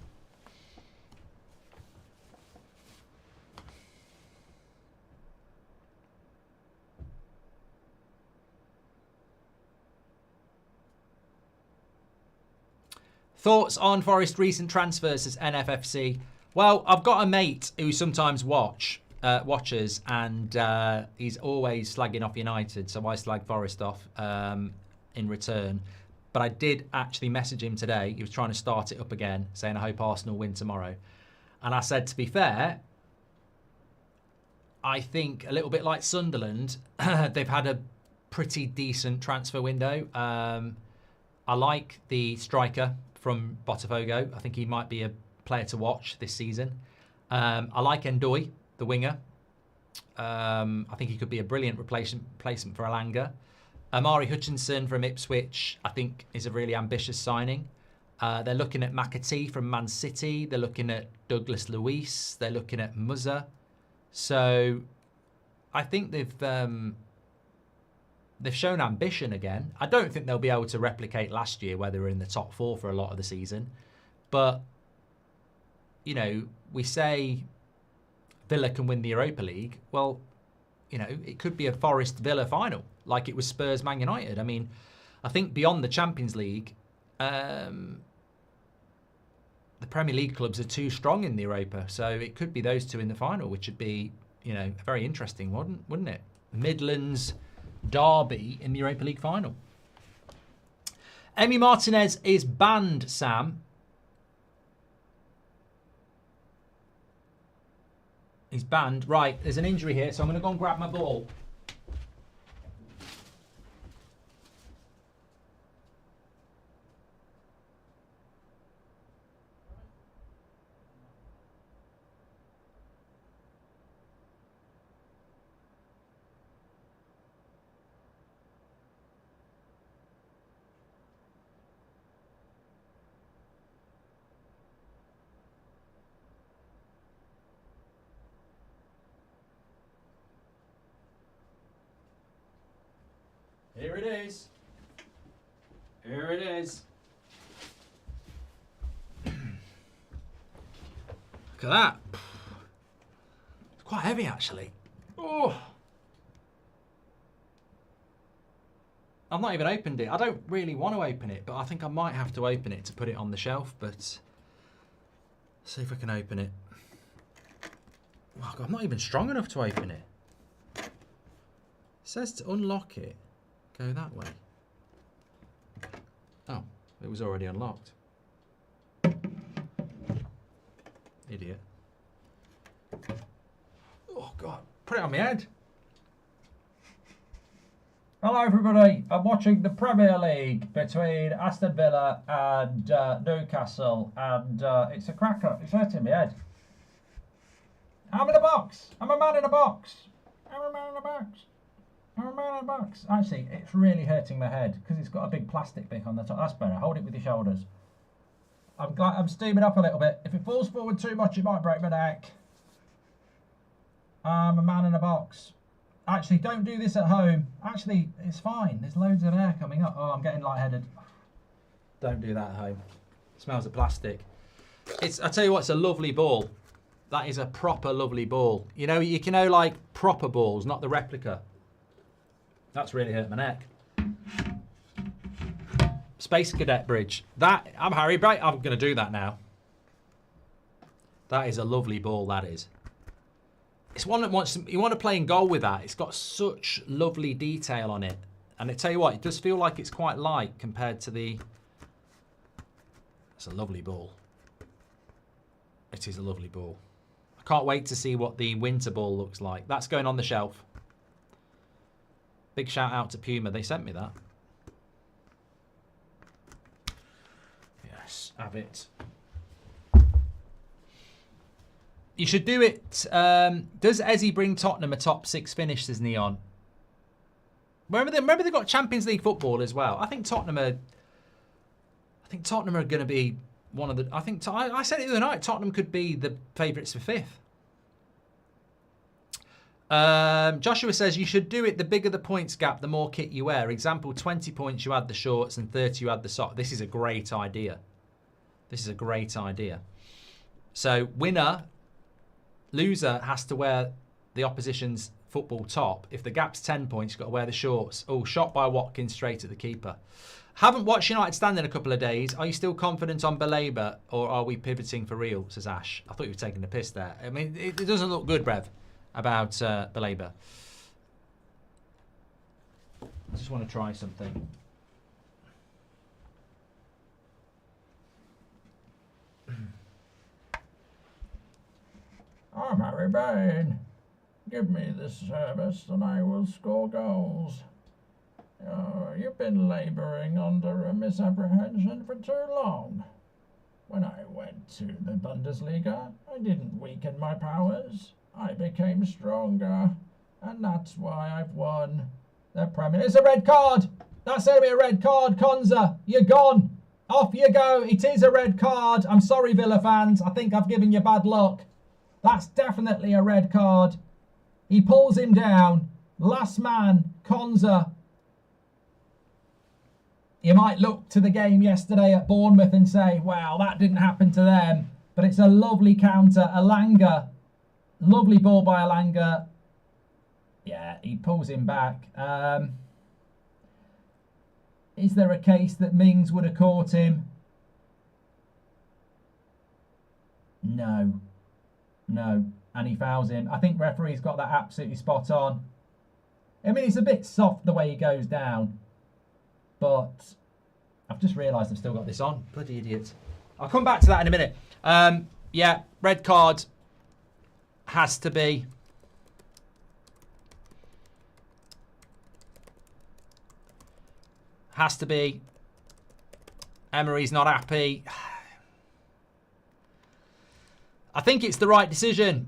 S1: Thoughts on Forest recent transfers as NFFC? Well, I've got a mate who sometimes watches, and he's always slagging off United, so I slag Forest off in return. But I did actually message him today. He was trying to start it up again, saying I hope Arsenal win tomorrow. And I said, to be fair, I think a little bit like Sunderland, they've had a pretty decent transfer window. I like the striker from Botafogo. I think he might be a player to watch this season. I like Ndoye, the winger. I think he could be a brilliant replacement for Alanga. Amari Hutchinson from Ipswich, I think, is a really ambitious signing. They're looking at McAtee from Man City. They're looking at Douglas Luiz. They're looking at Muzza. So I think they've shown ambition again. I don't think they'll be able to replicate last year where they were in the top 4 for a lot of the season. But, you know, we say Villa can win the Europa League. Well, you know, it could be a Forest Villa final, like it was Spurs Man United. I mean, I think beyond the Champions League, the Premier League clubs are too strong in the Europa. So it could be those two in the final, which would be, you know, very interesting, wouldn't it? Midlands derby in the Europa League final. Emi Martinez is banned, Sam. He's banned. Right, there's an injury here, so I'm going to go and grab my ball. Here it is. Here it is. Look at that. It's quite heavy, actually. Oh. I've not even opened it. I don't really want to open it, but I think I might have to open it to put it on the shelf. But let's see if I can open it. Oh, God, I'm not even strong enough to open it. It says to unlock it. Go that way. Oh, it was already unlocked. Idiot. Oh, God. Put it on my head. Hello, everybody. I'm watching the Premier League between Aston Villa and Newcastle, and it's a cracker. It's hurting my head. I'm in a box. I'm a man in a box. I'm a man in a box.
S2: I'm a man in a box. Actually, it's really hurting my head because it's got a big plastic bit on the top. That's better. Hold it with your shoulders. I'm steaming up a little bit. If it falls forward too much, it might break my neck. I'm a man in a box. Actually, don't do this at home. Actually, it's fine. There's loads of air coming up. Oh, I'm getting lightheaded. Don't do that at home. It smells of plastic. I tell you what, it's a lovely ball. That is a proper lovely ball. You know, you can know like proper balls, not the replica. That's really hurt my neck. Space Cadet Bridge. That, I'm Harry Bright. I'm going to do that now. That is a lovely ball, that is. It's one that wants to, you want to play in goal with that. It's got such lovely detail on it. And I tell you what, it does feel like it's quite light compared to the... It's a lovely ball. It is a lovely ball. I can't wait to see what the winter ball looks like. That's going on the shelf. Big shout out to Puma. They sent me that. Yes, have it. You should do it. Does Eze bring Tottenham a top 6 finish, says Neon? Remember they've got Champions League football as well. I think Tottenham are going to be one of the... I said it the other night. Tottenham could be the favourites for 5th. Joshua says you should do it. The bigger the points gap, the more kit you wear. Example: 20 points you add the shorts and 30 you add the sock. This is a great idea. This is a great idea. So winner. Loser has to wear the opposition's football top. If the gap's 10 points, you've got to wear the shorts. Oh, shot by Watkins straight at the keeper. Haven't watched United stand in a couple of days. Are you still confident on Belabor, or are we pivoting for real, says Ash. I thought you were taking the piss there. I mean, it doesn't look good, Brev, about Belabor. I just want to try something. I'm Harry Bain. Give me this service and I will score goals. Oh, you've been labouring under a misapprehension for too long. When I went to the Bundesliga, I didn't weaken my powers. I became stronger. And that's why I've won the Premier League. It's a red card! That's going to be a red card, Konza. You're gone. Off you go. It is a red card. I'm sorry, Villa fans. I think I've given you bad luck. That's definitely a red card. He pulls him down. Last man, Konza. You might look to the game yesterday at Bournemouth and say, wow, that didn't happen to them. But it's a lovely counter. Alanga. Lovely ball by Alanga. Yeah, he pulls him back. Is there a case that Mings would have caught him? No. No. And he fouls him. I think referee's got that absolutely spot on. I mean, it's a bit soft the way he goes down. But I've just realised I've still got this on. Bloody idiot. I'll come back to that in a minute. Yeah, red card has to be. Has to be. Emery's not happy. I think it's the right decision.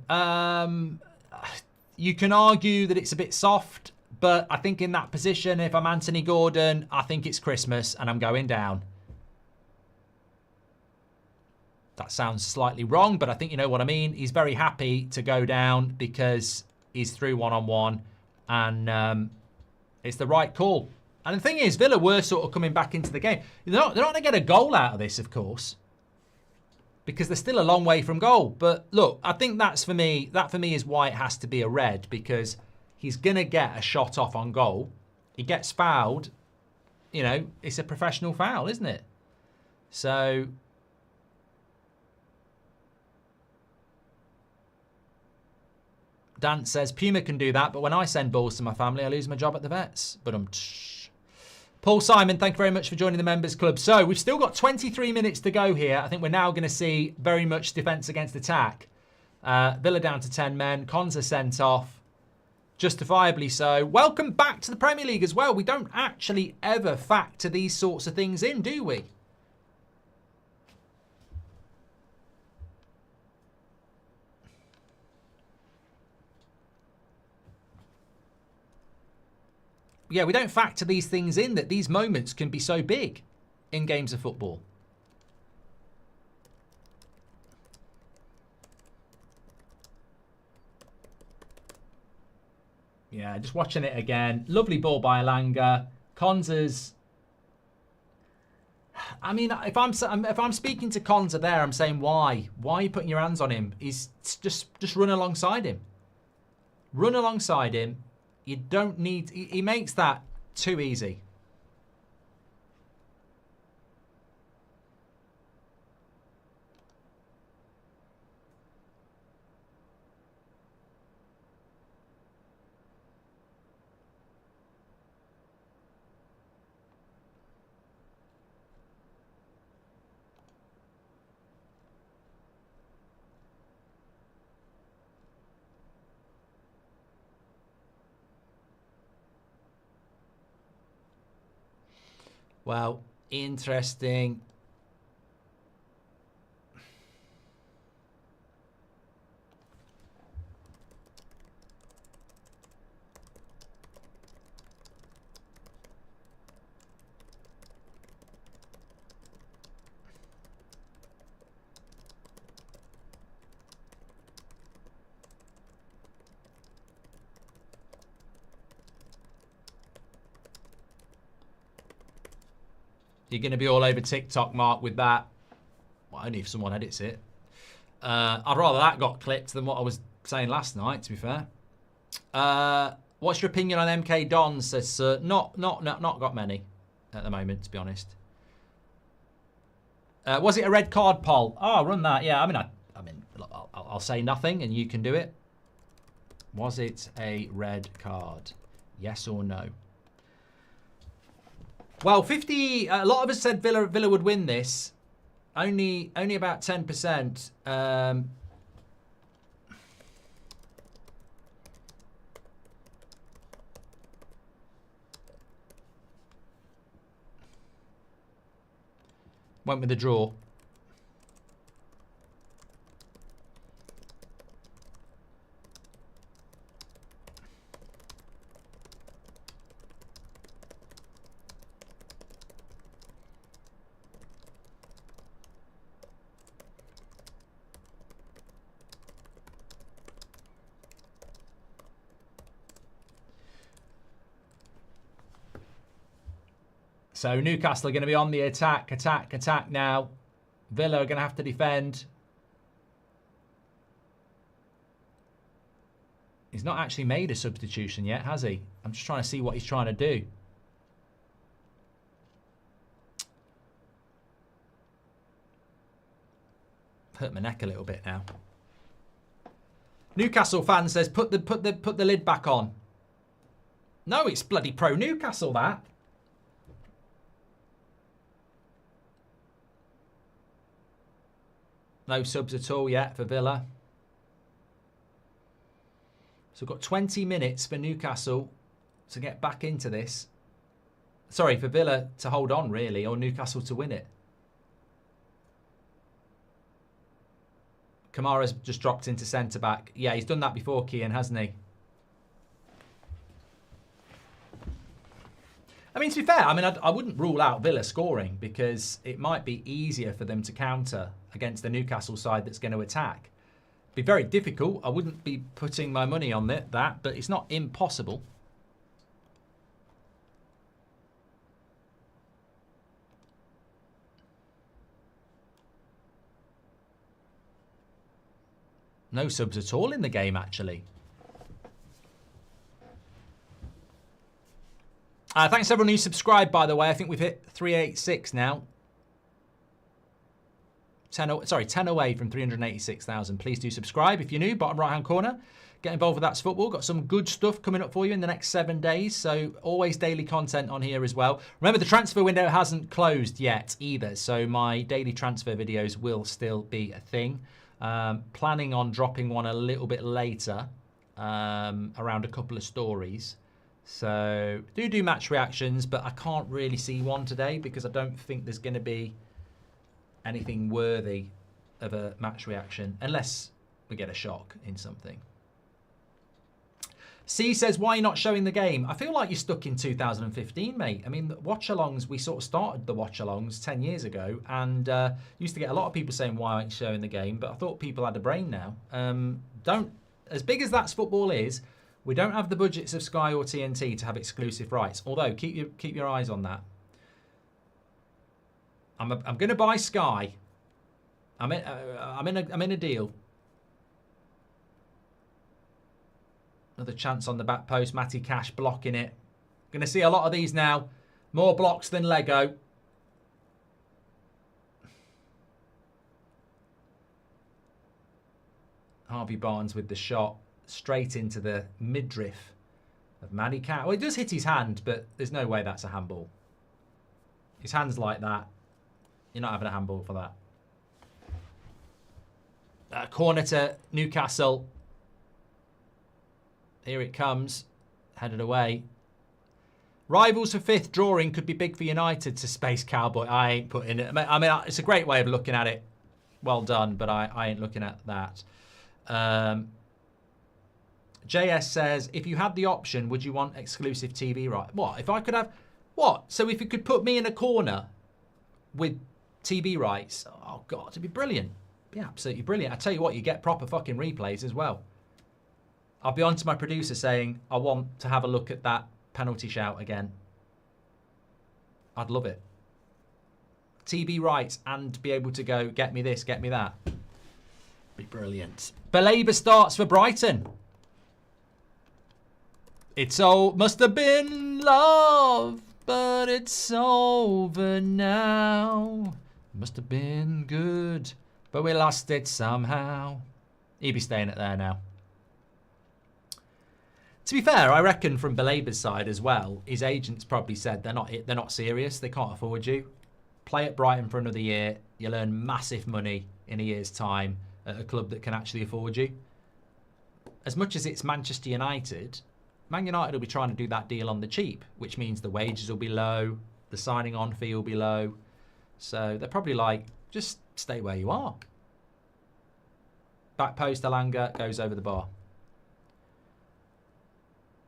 S2: You can argue that it's a bit soft, but I think in that position, if I'm Anthony Gordon, I think it's Christmas and I'm going down. That sounds slightly wrong, but I think you know what I mean. He's very happy to go down because he's through one-on-one, and it's the right call. And the thing is, Villa were sort of coming back into the game. They're not going to get a goal out of this, of course, because they're still a long way from goal. But look, I think that for me is why it has to be a red, because he's going to get a shot off on goal. He gets fouled. You know, it's a professional foul, isn't it? So Dan says, Puma can do that, but when I send balls to my family, I lose my job at the vets. But Paul Simon, thank you very much for joining the Members Club. So we've still got 23 minutes to go here. I think we're now going to see very much defence against attack. Villa down to 10 men. Konza sent off. Justifiably so. Welcome back to the Premier League as well. We don't actually ever factor these sorts of things in, do we?
S1: yeah, we don't factor these things in, that these moments can be so big in games of football. Yeah, just watching it again. Lovely ball by Elanga. Konza's. I mean, if I'm speaking to Konza there, I'm saying why? Why are you putting your hands on him? He's just run alongside him. Run alongside him. You don't need. He makes that too easy. Well, interesting. You're going to be all over TikTok, Mark, with that. Well, only if someone edits it. I'd rather that got clipped than what I was saying last night, to be fair. What's your opinion on MK Dons? Says not got many at the moment, to be honest. Was it a red card poll? Oh, I'll run that. Yeah, I mean, I'll say nothing and you can do it. Was it a red card? Yes or no? Well, 50. A lot of us said Villa would win this. Only about 10%. Went with the draw. So Newcastle are going to be on the attack now. Villa are going to have to defend. He's not actually made a substitution yet, has he? I'm just trying to see what he's trying to do. Hurt my neck a little bit now. Newcastle fan says put the lid back on. No, it's bloody pro Newcastle that. No subs at all yet for Villa. So we've got 20 minutes for Newcastle to get back into this. Sorry, for Villa to hold on, really, or Newcastle to win it. Kamara's just dropped into centre-back. Yeah, he's done that before, Kian, hasn't he? I mean, to be fair, I mean, I wouldn't rule out Villa scoring because it might be easier for them to counter against the Newcastle side that's going to attack. It'd be very difficult. I wouldn't be putting my money on that, but it's not impossible. No subs at all in the game, actually. Thanks everyone who subscribed, by the way. I think we've hit 386 now. 10 away from 386,000. Please do subscribe if you're new. Bottom right-hand corner. Get involved with That's Football. Got some good stuff coming up for you in the next 7 days. So always daily content on here as well. Remember, the transfer window hasn't closed yet either. So my daily transfer videos will still be a thing. Planning on dropping one a little bit later around a couple of stories. So do match reactions, but I can't really see one today because I don't think there's going to be anything worthy of a match reaction unless we get a shock in something. C says, why are you not showing the game? I feel like you're stuck in 2015, mate. I mean, the watch-alongs, we sort of started the watch-alongs 10 years ago, and used to get a lot of people saying, why aren't you showing the game? But I thought people had a brain now. As big as That's Football is, we don't have the budgets of Sky or TNT to have exclusive rights. Although, keep your eyes on that. I'm going to buy Sky. I'm in a deal. Another chance on the back post. Matty Cash blocking it. Going to see a lot of these now. More blocks than Lego. Harvey Barnes with the shot. Straight into the midriff of Matty Cash. Well, he does hit his hand, but there's no way that's a handball. His hand's like that. You're not having a handball for that. Corner to Newcastle. Here it comes. Headed away. Rivals for fifth drawing could be big for United to Space Cowboy. I ain't putting it. I mean, it's a great way of looking at it. Well done, but I ain't looking at that. JS says, if you had the option, would you want exclusive TV right? What? If I could have... What? So if you could put me in a corner with TV rights, oh, God, it'd be brilliant. It'd be absolutely brilliant. I tell you what, you get proper fucking replays as well. I'll be on to my producer saying, I want to have a look at that penalty shout again. I'd love it. TV rights and be able to go, get me this, get me that. Be brilliant. Belabour starts for Brighton. It's all must have been love, but it's over now. Must have been good, but we lost it somehow. He'd be staying it there now. To be fair, I reckon from Belabour's side as well, his agents probably said they're not serious. They can't afford you. Play at Brighton for another year. You'll earn massive money in a year's time at a club that can actually afford you. As much as it's Manchester United, Man United will be trying to do that deal on the cheap, which means the wages will be low, the signing on fee will be low. So they're probably like, just stay where you are. Back post, Alanga goes over the bar.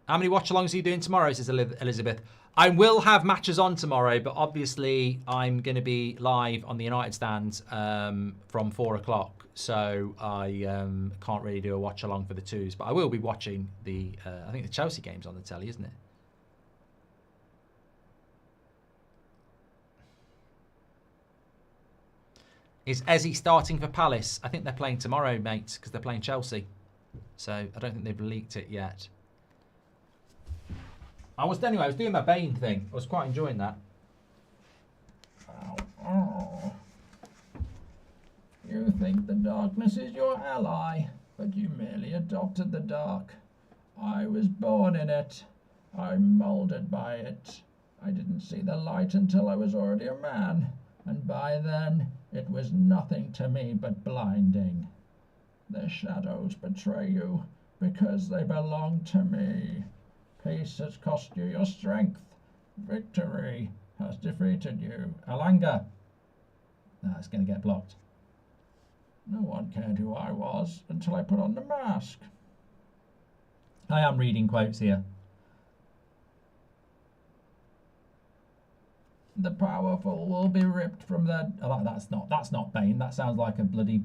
S1: How many watch-alongs are you doing tomorrow, says Elizabeth. I will have matches on tomorrow, but obviously I'm going to be live on the United stand from 4 o'clock. So I can't really do a watch-along for the twos. But I will be watching the, I think the Chelsea game's on the telly, isn't it? Is Eze starting for Palace? I think they're playing tomorrow, mates, because they're playing Chelsea. So I don't think they've leaked it yet. I was doing my Bane thing. I was quite enjoying that.
S2: Oh. You think the darkness is your ally, but you merely adopted the dark. I was born in it. I'm moulded by it. I didn't see the light until I was already a man, and by then it was nothing to me but blinding. The shadows betray you because they belong to me. Peace has cost you your strength. Victory has defeated you. Alanga. No, it's going to get blocked. No one cared who I was until I put on the mask.
S1: I am reading quotes here.
S2: The powerful will be ripped from their...
S1: Oh, that's not Bane. That sounds like a bloody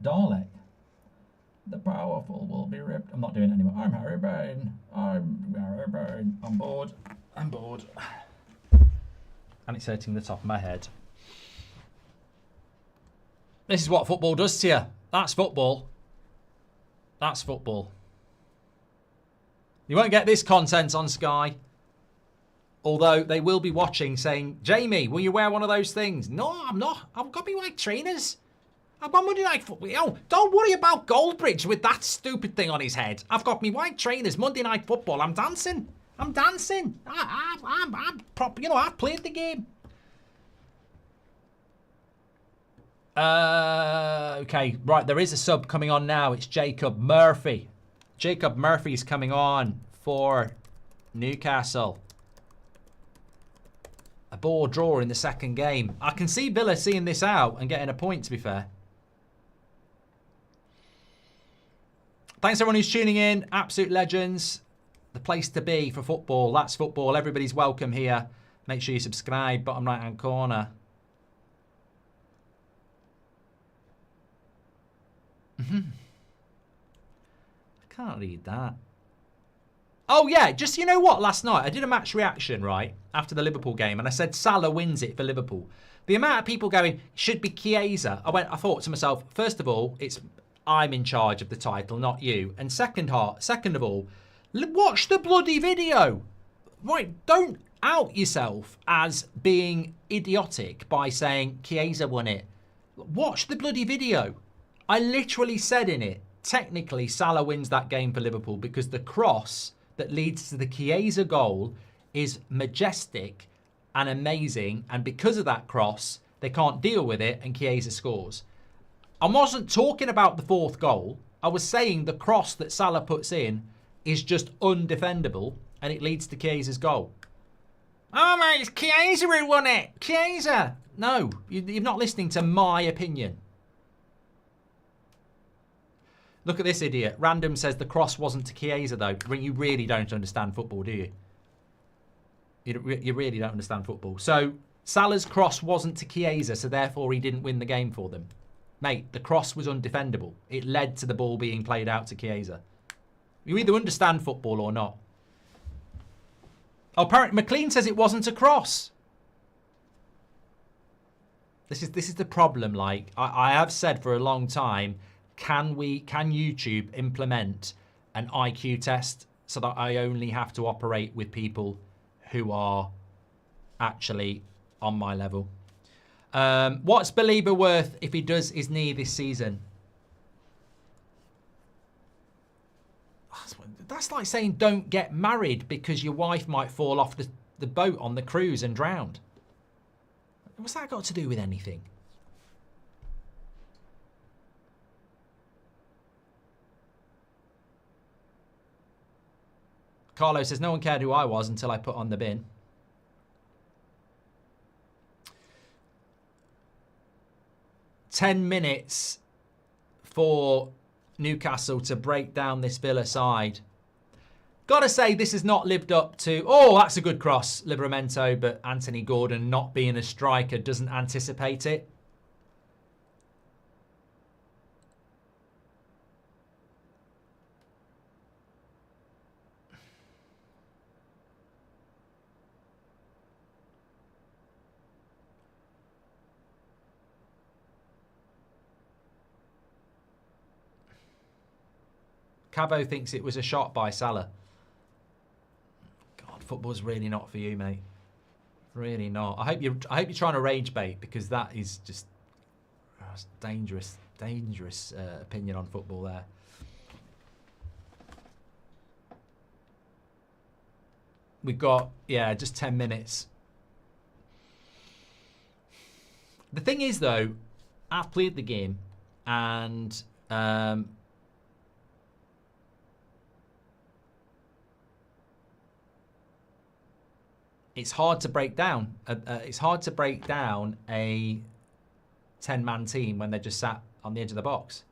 S1: Dalek.
S2: The powerful will be ripped.
S1: I'm not doing it anymore.
S2: I'm Harry Bane. I'm Harry Bane.
S1: I'm bored. I'm bored. And it's hurting the top of my head. This is what football does to you. That's football. That's football. You won't get this content on Sky. Although they will be watching saying, Jamie, will you wear one of those things? No, I'm not. I've got me white trainers. I've got Monday Night Football. Oh, don't worry about Goldbridge with that stupid thing on his head. I've got me white trainers, Monday Night Football. I'm dancing. I'm dancing. I'm proper. You know, I've played the game. Okay, right. There is a sub coming on now. It's Jacob Murphy. Jacob Murphy's coming on for Newcastle. A ball draw in the second game. I can see Villa seeing this out and getting a point, to be fair. Thanks everyone who's tuning in. Absolute legends. The place to be for football. That's football. Everybody's welcome here. Make sure you subscribe. Bottom right-hand corner. I can't read that. Oh, yeah. Just, you know what? Last night, I did a match reaction, right? After the Liverpool game. And I said Salah wins it for Liverpool. The amount of people going, should be Chiesa. I thought to myself, first of all, I'm in charge of the title, not you. And second of all, watch the bloody video. Right, don't out yourself as being idiotic by saying Chiesa won it. Watch the bloody video. I literally said in it, technically Salah wins that game for Liverpool because the cross that leads to the Chiesa goal is majestic and amazing. And because of that cross, they can't deal with it and Chiesa scores. I wasn't talking about the fourth goal. I was saying the cross that Salah puts in is just undefendable and it leads to Chiesa's goal. Oh, mate, it's Chiesa who won it. Chiesa. No, you're not listening to my opinion. Look at this idiot. Random says the cross wasn't to Chiesa, though. You really don't understand football, do you? You really don't understand football. So, Salah's cross wasn't to Chiesa, so therefore he didn't win the game for them. Mate, the cross was undefendable. It led to the ball being played out to Chiesa. You either understand football or not. Oh, apparently McLean says it wasn't a cross. This is the problem. Like I have said for a long time, can YouTube implement an IQ test so that I only have to operate with people who are actually on my level? What's Belieber worth if he does his knee this season? That's like saying don't get married because your wife might fall off the boat on the cruise and drown. What's that got to do with anything? Carlo says, no one cared who I was until I put on the bin. "10 minutes for Newcastle to break down this Villa side." Gotta say, this has not lived up to... Oh, that's a good cross, Livramento, but Anthony Gordon, not being a striker, doesn't anticipate it. Cabo thinks it was a shot by Salah. God, football's really not for you, mate. Really not. I hope you're trying to rage bait because that is just dangerous opinion on football there. We've got just 10 minutes. The thing is though, I've played the game and it's hard to break down. It's hard to break down a 10-man team when they're just sat on the edge of the box.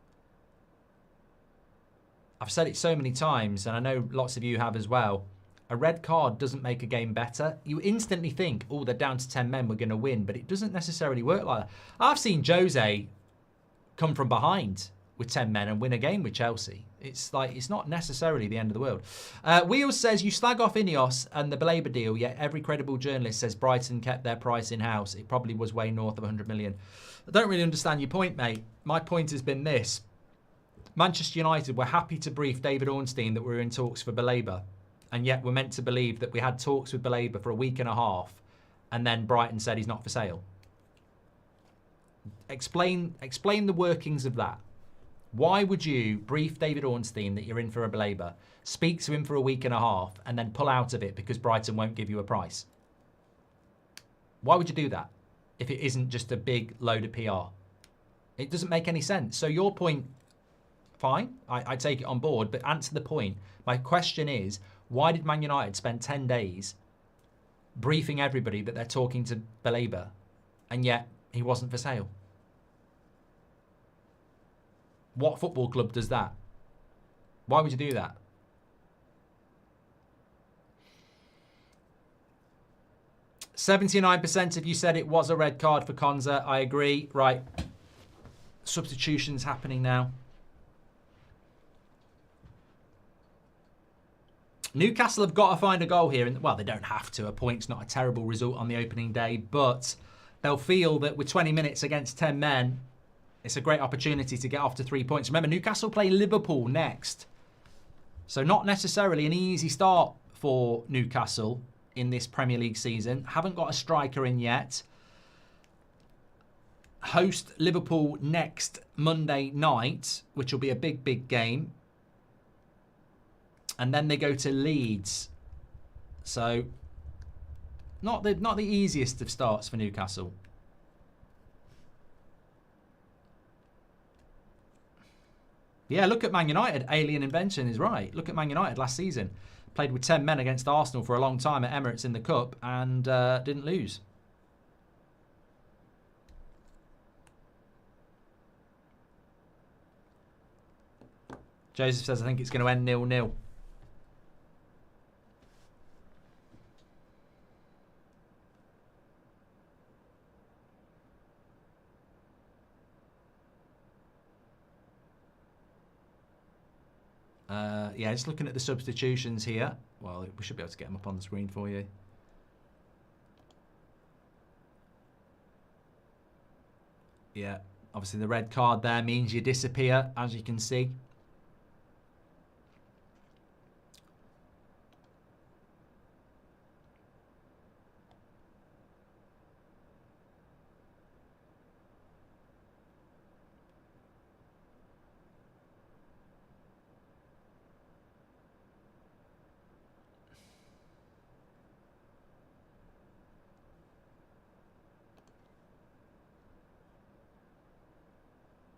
S1: I've said it so many times, and I know lots of you have as well. A red card doesn't make a game better. You instantly think, oh, they're down to 10 men, we're going to win. But it doesn't necessarily work like that. I've seen Jose come from behind with 10 men and win a game with Chelsea. It's like, it's not necessarily the end of the world. Wheels says, you slag off Ineos and the Belabor deal, yet every credible journalist says Brighton kept their price in-house. It probably was way north of 100 million. I don't really understand your point, mate. My point has been this. Manchester United were happy to brief David Ornstein that we were in talks for Belabor, and yet we're meant to believe that we had talks with Belabor for a week and a half, and then Brighton said he's not for sale. Explain the workings of that. Why would you brief David Ornstein that you're in for a Belabor, speak to him for a week and a half, and then pull out of it because Brighton won't give you a price? Why would you do that if it isn't just a big load of PR? It doesn't make any sense. So your point, fine, I take it on board, but answer the point. My question is, why did Man United spend 10 days briefing everybody that they're talking to Belabor, and yet he wasn't for sale? What football club does that? Why would you do that? 79% of you said it was a red card for Konza. I agree. Right. Substitutions happening now. Newcastle have got to find a goal here. And well, they don't have to. A point's not a terrible result on the opening day, but they'll feel that with 20 minutes against 10 men, it's a great opportunity to get off to 3 points. Remember, Newcastle play Liverpool next. So not necessarily an easy start for Newcastle in this Premier League season. Haven't got a striker in yet. Host Liverpool next Monday night, which will be a big, big game. And then they go to Leeds. So not the easiest of starts for Newcastle. Yeah, look at Man United. Alien Invention is right. Look at Man United last season. Played with 10 men against Arsenal for a long time at Emirates in the Cup and didn't lose. Joseph says, I think it's going to end 0-0. Yeah, just looking at the substitutions here. Well, we should be able to get them up on the screen for you. Yeah, obviously the red card there means you disappear, as you can see.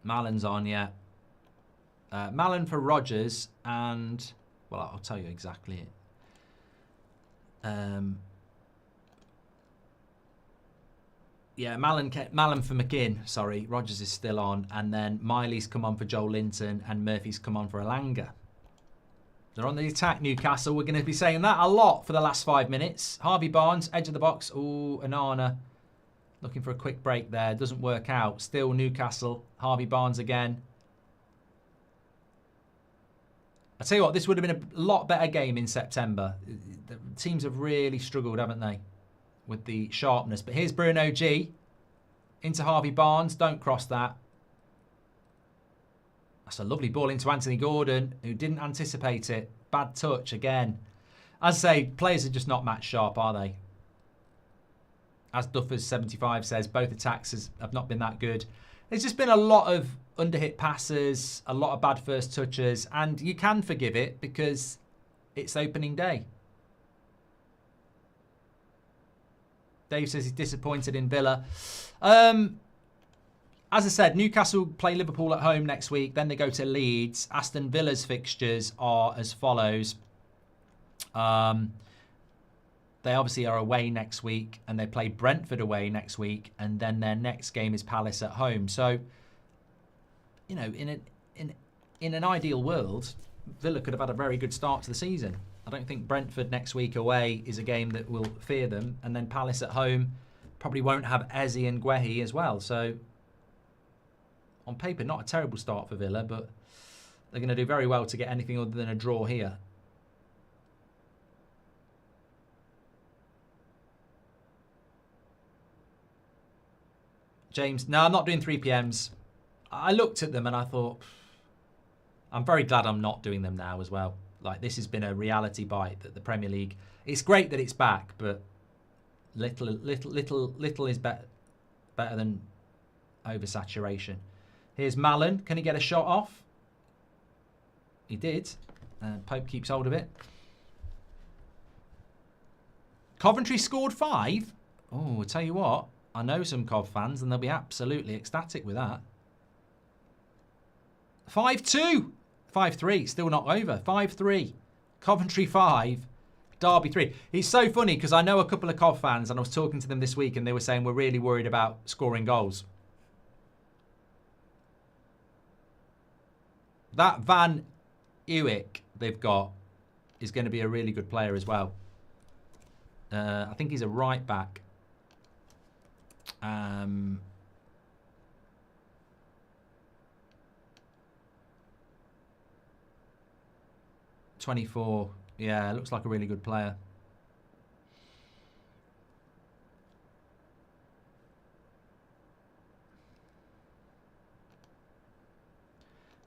S1: Mallon's on, yeah. Mallon for Rodgers and... Well, I'll tell you exactly. Yeah, Mallon for McGinn, sorry. Rodgers is still on. And then Miley's come on for Joel Linton and Murphy's come on for Elanga. They're on the attack, Newcastle. We're going to be saying that a lot for the last 5 minutes. Harvey Barnes, edge of the box. Ooh, Anana. Looking for a quick break there. Doesn't work out. Still Newcastle. Harvey Barnes again. I tell you what, this would have been a lot better game in September. The teams have really struggled, haven't they? With the sharpness. But here's Bruno G. Into Harvey Barnes. Don't cross that. That's a lovely ball into Anthony Gordon, who didn't anticipate it. Bad touch again. As I say, players are just not match sharp, are they? As Duffers75 says, both attacks have not been that good. There's just been a lot of underhit passes, a lot of bad first touches, and you can forgive it because it's opening day. Dave says he's disappointed in Villa. As I said, Newcastle play Liverpool at home next week. Then they go to Leeds. Aston Villa's fixtures are as follows. They obviously are away next week, and they play Brentford away next week, and then their next game is Palace at home. So, you know, in an ideal world, Villa could have had a very good start to the season. I don't think Brentford next week away is a game that will fear them, and then Palace at home probably won't have Eze and Guehi as well. So, on paper, not a terrible start for Villa, but they're going to do very well to get anything other than a draw here. James, no, I'm not doing 3 PMs. I looked at them and I thought, I'm very glad I'm not doing them now as well. Like, this has been a reality bite that the Premier League, it's great that it's back, but little is better than oversaturation. Here's Mallon. Can he get a shot off? He did. Pope keeps hold of it. Coventry scored 5. Oh, I'll tell you what. I know some Cov fans, and they'll be absolutely ecstatic with that. 5-2. 5-3. Still not over. 5-3. Coventry 5. Derby 3. It's so funny because I know a couple of Cov fans, and I was talking to them this week, and they were saying we're really worried about scoring goals. That Van Uwijk they've got is going to be a really good player as well. I think he's a right back. Um, ...24. Yeah, looks like a really good player.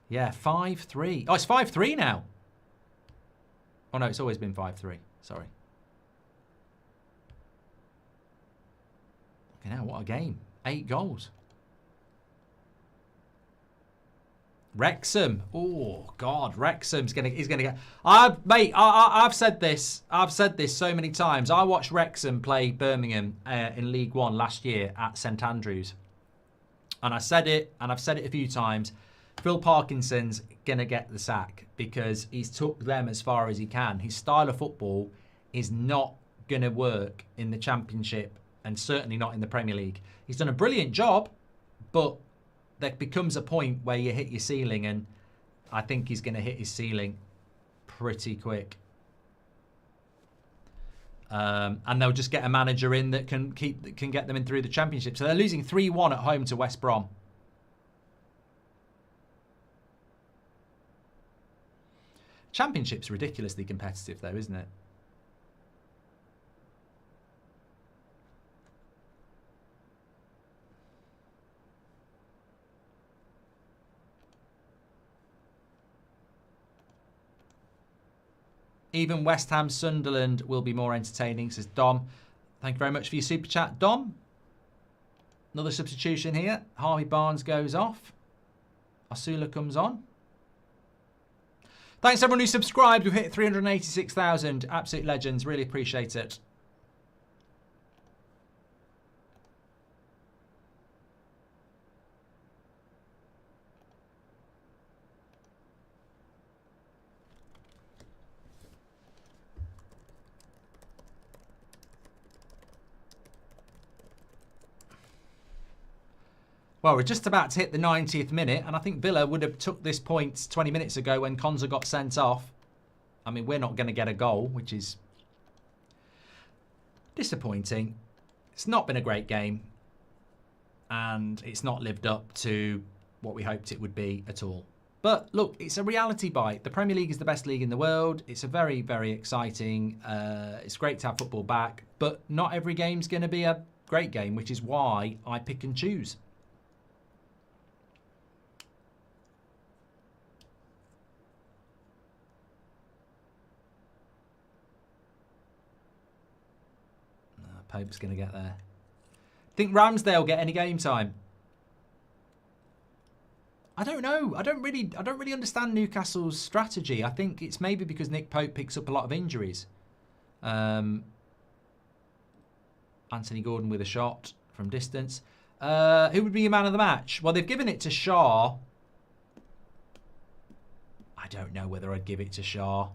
S1: Yeah, 5-3. Oh, it's 5-3 now. Oh, no, it's always been 5-3. Sorry. Okay, now what a game. 8 goals. Wrexham. Oh God, Wrexham's he's gonna get. I've said this. I've said this so many times. I watched Wrexham play Birmingham in League One last year at St Andrews, and I said it, and I've said it a few times. Phil Parkinson's gonna get the sack because he's took them as far as he can. His style of football is not gonna work in the Championship, and certainly not in the Premier League. He's done a brilliant job, but there becomes a point where you hit your ceiling, and I think he's going to hit his ceiling pretty quick. And they'll just get a manager in that can get them in through the Championship. So they're losing 3-1 at home to West Brom. Championship's ridiculously competitive, though, isn't it? Even West Ham Sunderland will be more entertaining, says Dom. Thank you very much for your super chat, Dom. Another substitution here. Harvey Barnes goes off. Osula comes on. Thanks everyone who subscribed. We've hit 386,000. Absolute legends. Really appreciate it. Well, we're just about to hit the 90th minute, and I think Villa would have took this point 20 minutes ago when Konza got sent off. I mean, we're not going to get a goal, which is disappointing. It's not been a great game, and it's not lived up to what we hoped it would be at all. But look, it's a reality bite. The Premier League is the best league in the world. It's a very, very exciting. It's great to have football back, but not every game's going to be a great game, which is why I pick and choose. Pope's going to get there. Think Ramsdale get any game time? I don't know. I don't really understand Newcastle's strategy. I think it's maybe because Nick Pope picks up a lot of injuries. Anthony Gordon with a shot from distance. Who would be your man of the match? Well, they've given it to Shaw. I don't know whether I'd give it to Shaw.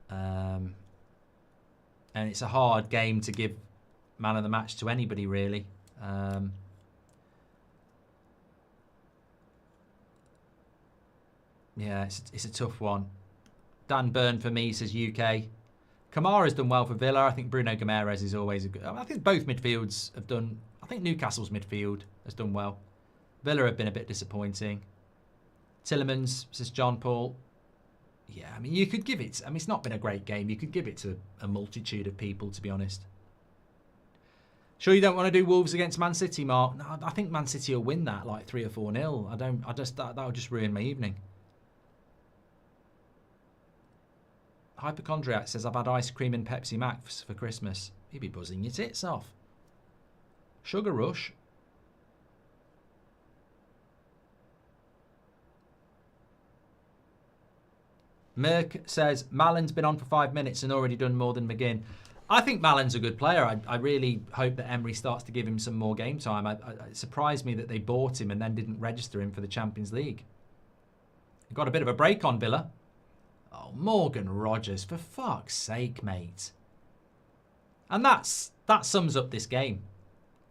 S1: And it's a hard game to give man of the match to anybody, really. Yeah, it's a tough one. Dan Byrne for me says UK. Kamara's done well for Villa. I think Bruno Guimaraes is always a good... I think both midfields have done... I think Newcastle's midfield has done well. Villa have been a bit disappointing. Tillemans, says John Paul. Yeah, I mean, you could give it... I mean, it's not been a great game. You could give it to a multitude of people, to be honest. Sure you don't want to do Wolves against Man City, Mark? No, I think Man City will win that, like 3 or 4-0. That would just ruin my evening. Hypochondriac says, I've had ice cream and Pepsi Max for Christmas. You'd be buzzing your tits off. Sugar Rush. Merck says, Mallin's been on for 5 minutes and already done more than McGinn. I think Mallin's a good player. I really hope that Emery starts to give him some more game time. It surprised me that they bought him and then didn't register him for the Champions League. Got a bit of a break on Villa. Oh, Morgan Rogers, for fuck's sake, mate. And that sums up this game.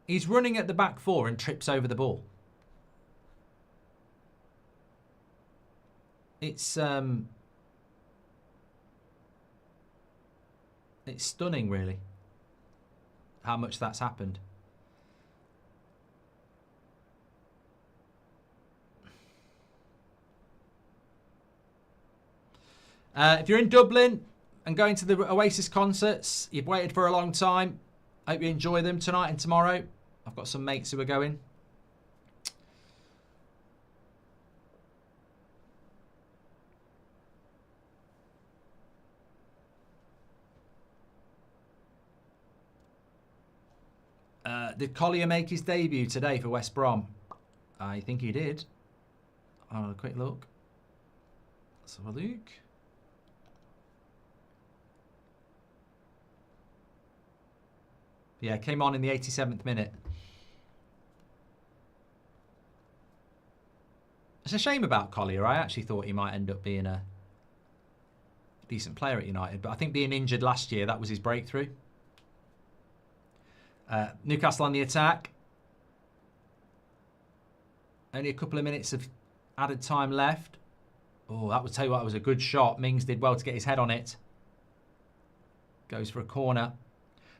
S1: He's running at the back four and trips over the ball. It's stunning, really, how much that's happened. If you're in Dublin and going to the Oasis concerts, you've waited for a long time. Hope you enjoy them tonight and tomorrow. I've got some mates who are going. Did Collier make his debut today for West Brom? I think he did. I'll have a quick look. Let's have a look. Yeah, came on in the 87th minute. It's a shame about Collier. I actually thought he might end up being a decent player at United, but I think being injured last year, that was his breakthrough. Newcastle on the attack. Only a couple of minutes of added time left. Oh, that would tell you what, it was a good shot. Mings did well to get his head on it. Goes for a corner.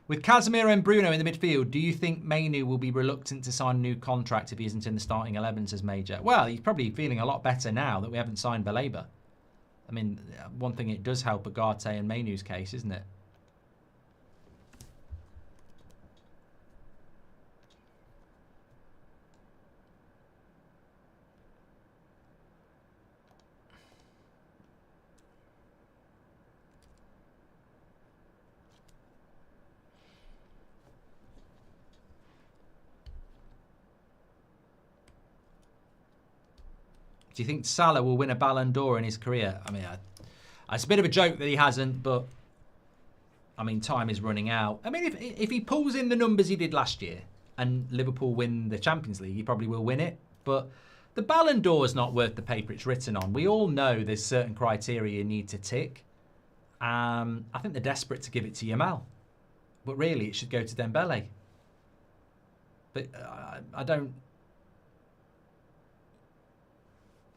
S1: With Casemiro and Bruno in the midfield, do you think Mainu will be reluctant to sign a new contract if he isn't in the starting 11, says Major? Well, he's probably feeling a lot better now that we haven't signed Baleba. I mean, one thing it does help Agate and Mainu's case, isn't it? Do you think Salah will win a Ballon d'Or in his career? I mean, it's a bit of a joke that he hasn't, but I mean, time is running out. I mean, if he pulls in the numbers he did last year and Liverpool win the Champions League, he probably will win it. But the Ballon d'Or is not worth the paper it's written on. We all know there's certain criteria you need to tick. I think they're desperate to give it to Yamal. But really, it should go to Dembele. But I don't...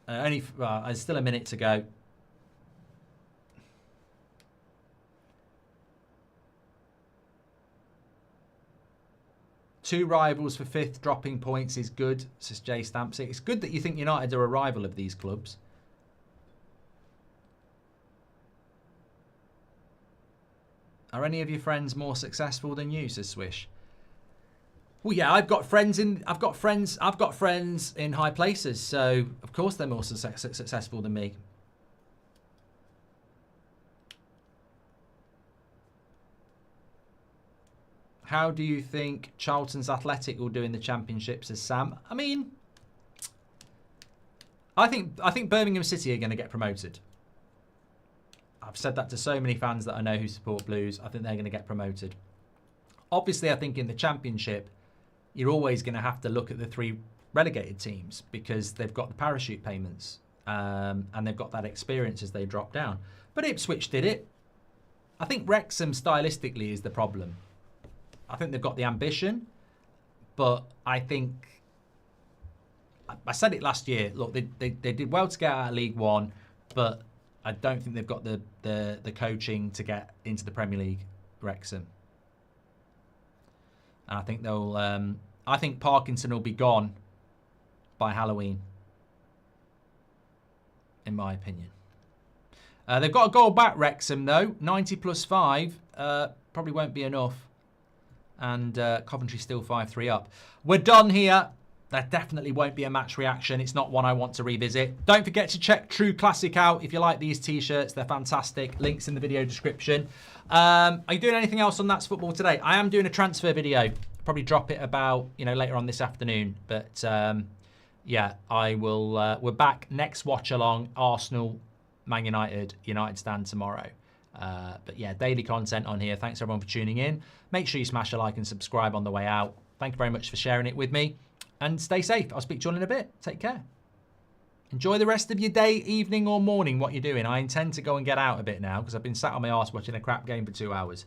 S1: there's still a minute to go. Two rivals for fifth, dropping points is good, says Jay Stamps. It's good that you think United are a rival of these clubs. Are any of your friends more successful than you, says Swish? Well, yeah, I've got friends in high places, so of course they're more successful than me. How do you think Charlton's Athletic will do in the Championship, says Sam? I mean, I think Birmingham City are going to get promoted. I've said that to so many fans that I know who support Blues. I think they're going to get promoted. Obviously, I think in the Championship, you're always going to have to look at the three relegated teams because they've got the parachute payments and they've got that experience as they drop down. But Ipswich did it. I think Wrexham stylistically is the problem. I think they've got the ambition, but I think... I said it last year. Look, they did well to get out of League One, but I don't think they've got the coaching to get into the Premier League, Wrexham. And I think they'll. I think Parkinson will be gone by Halloween, in my opinion. They've got a goal back, Wrexham, though. 90 plus 5 probably won't be enough. And Coventry still 5-3 up. We're done here. There definitely won't be a match reaction. It's not one I want to revisit. Don't forget to check True Classic out if you like these t-shirts. They're fantastic. Links in the video description. Are you doing anything else on That's Football today? I am doing a transfer video. Probably drop it about, later on this afternoon. But yeah, I will. We're back next watch along. Arsenal, Man United, United stand tomorrow. But yeah, daily content on here. Thanks everyone for tuning in. Make sure you smash a like and subscribe on the way out. Thank you very much for sharing it with me. And stay safe. I'll speak to you all in a bit. Take care. Enjoy the rest of your day, evening or morning, what you're doing. I intend to go and get out a bit now because I've been sat on my arse watching a crap game for 2 hours.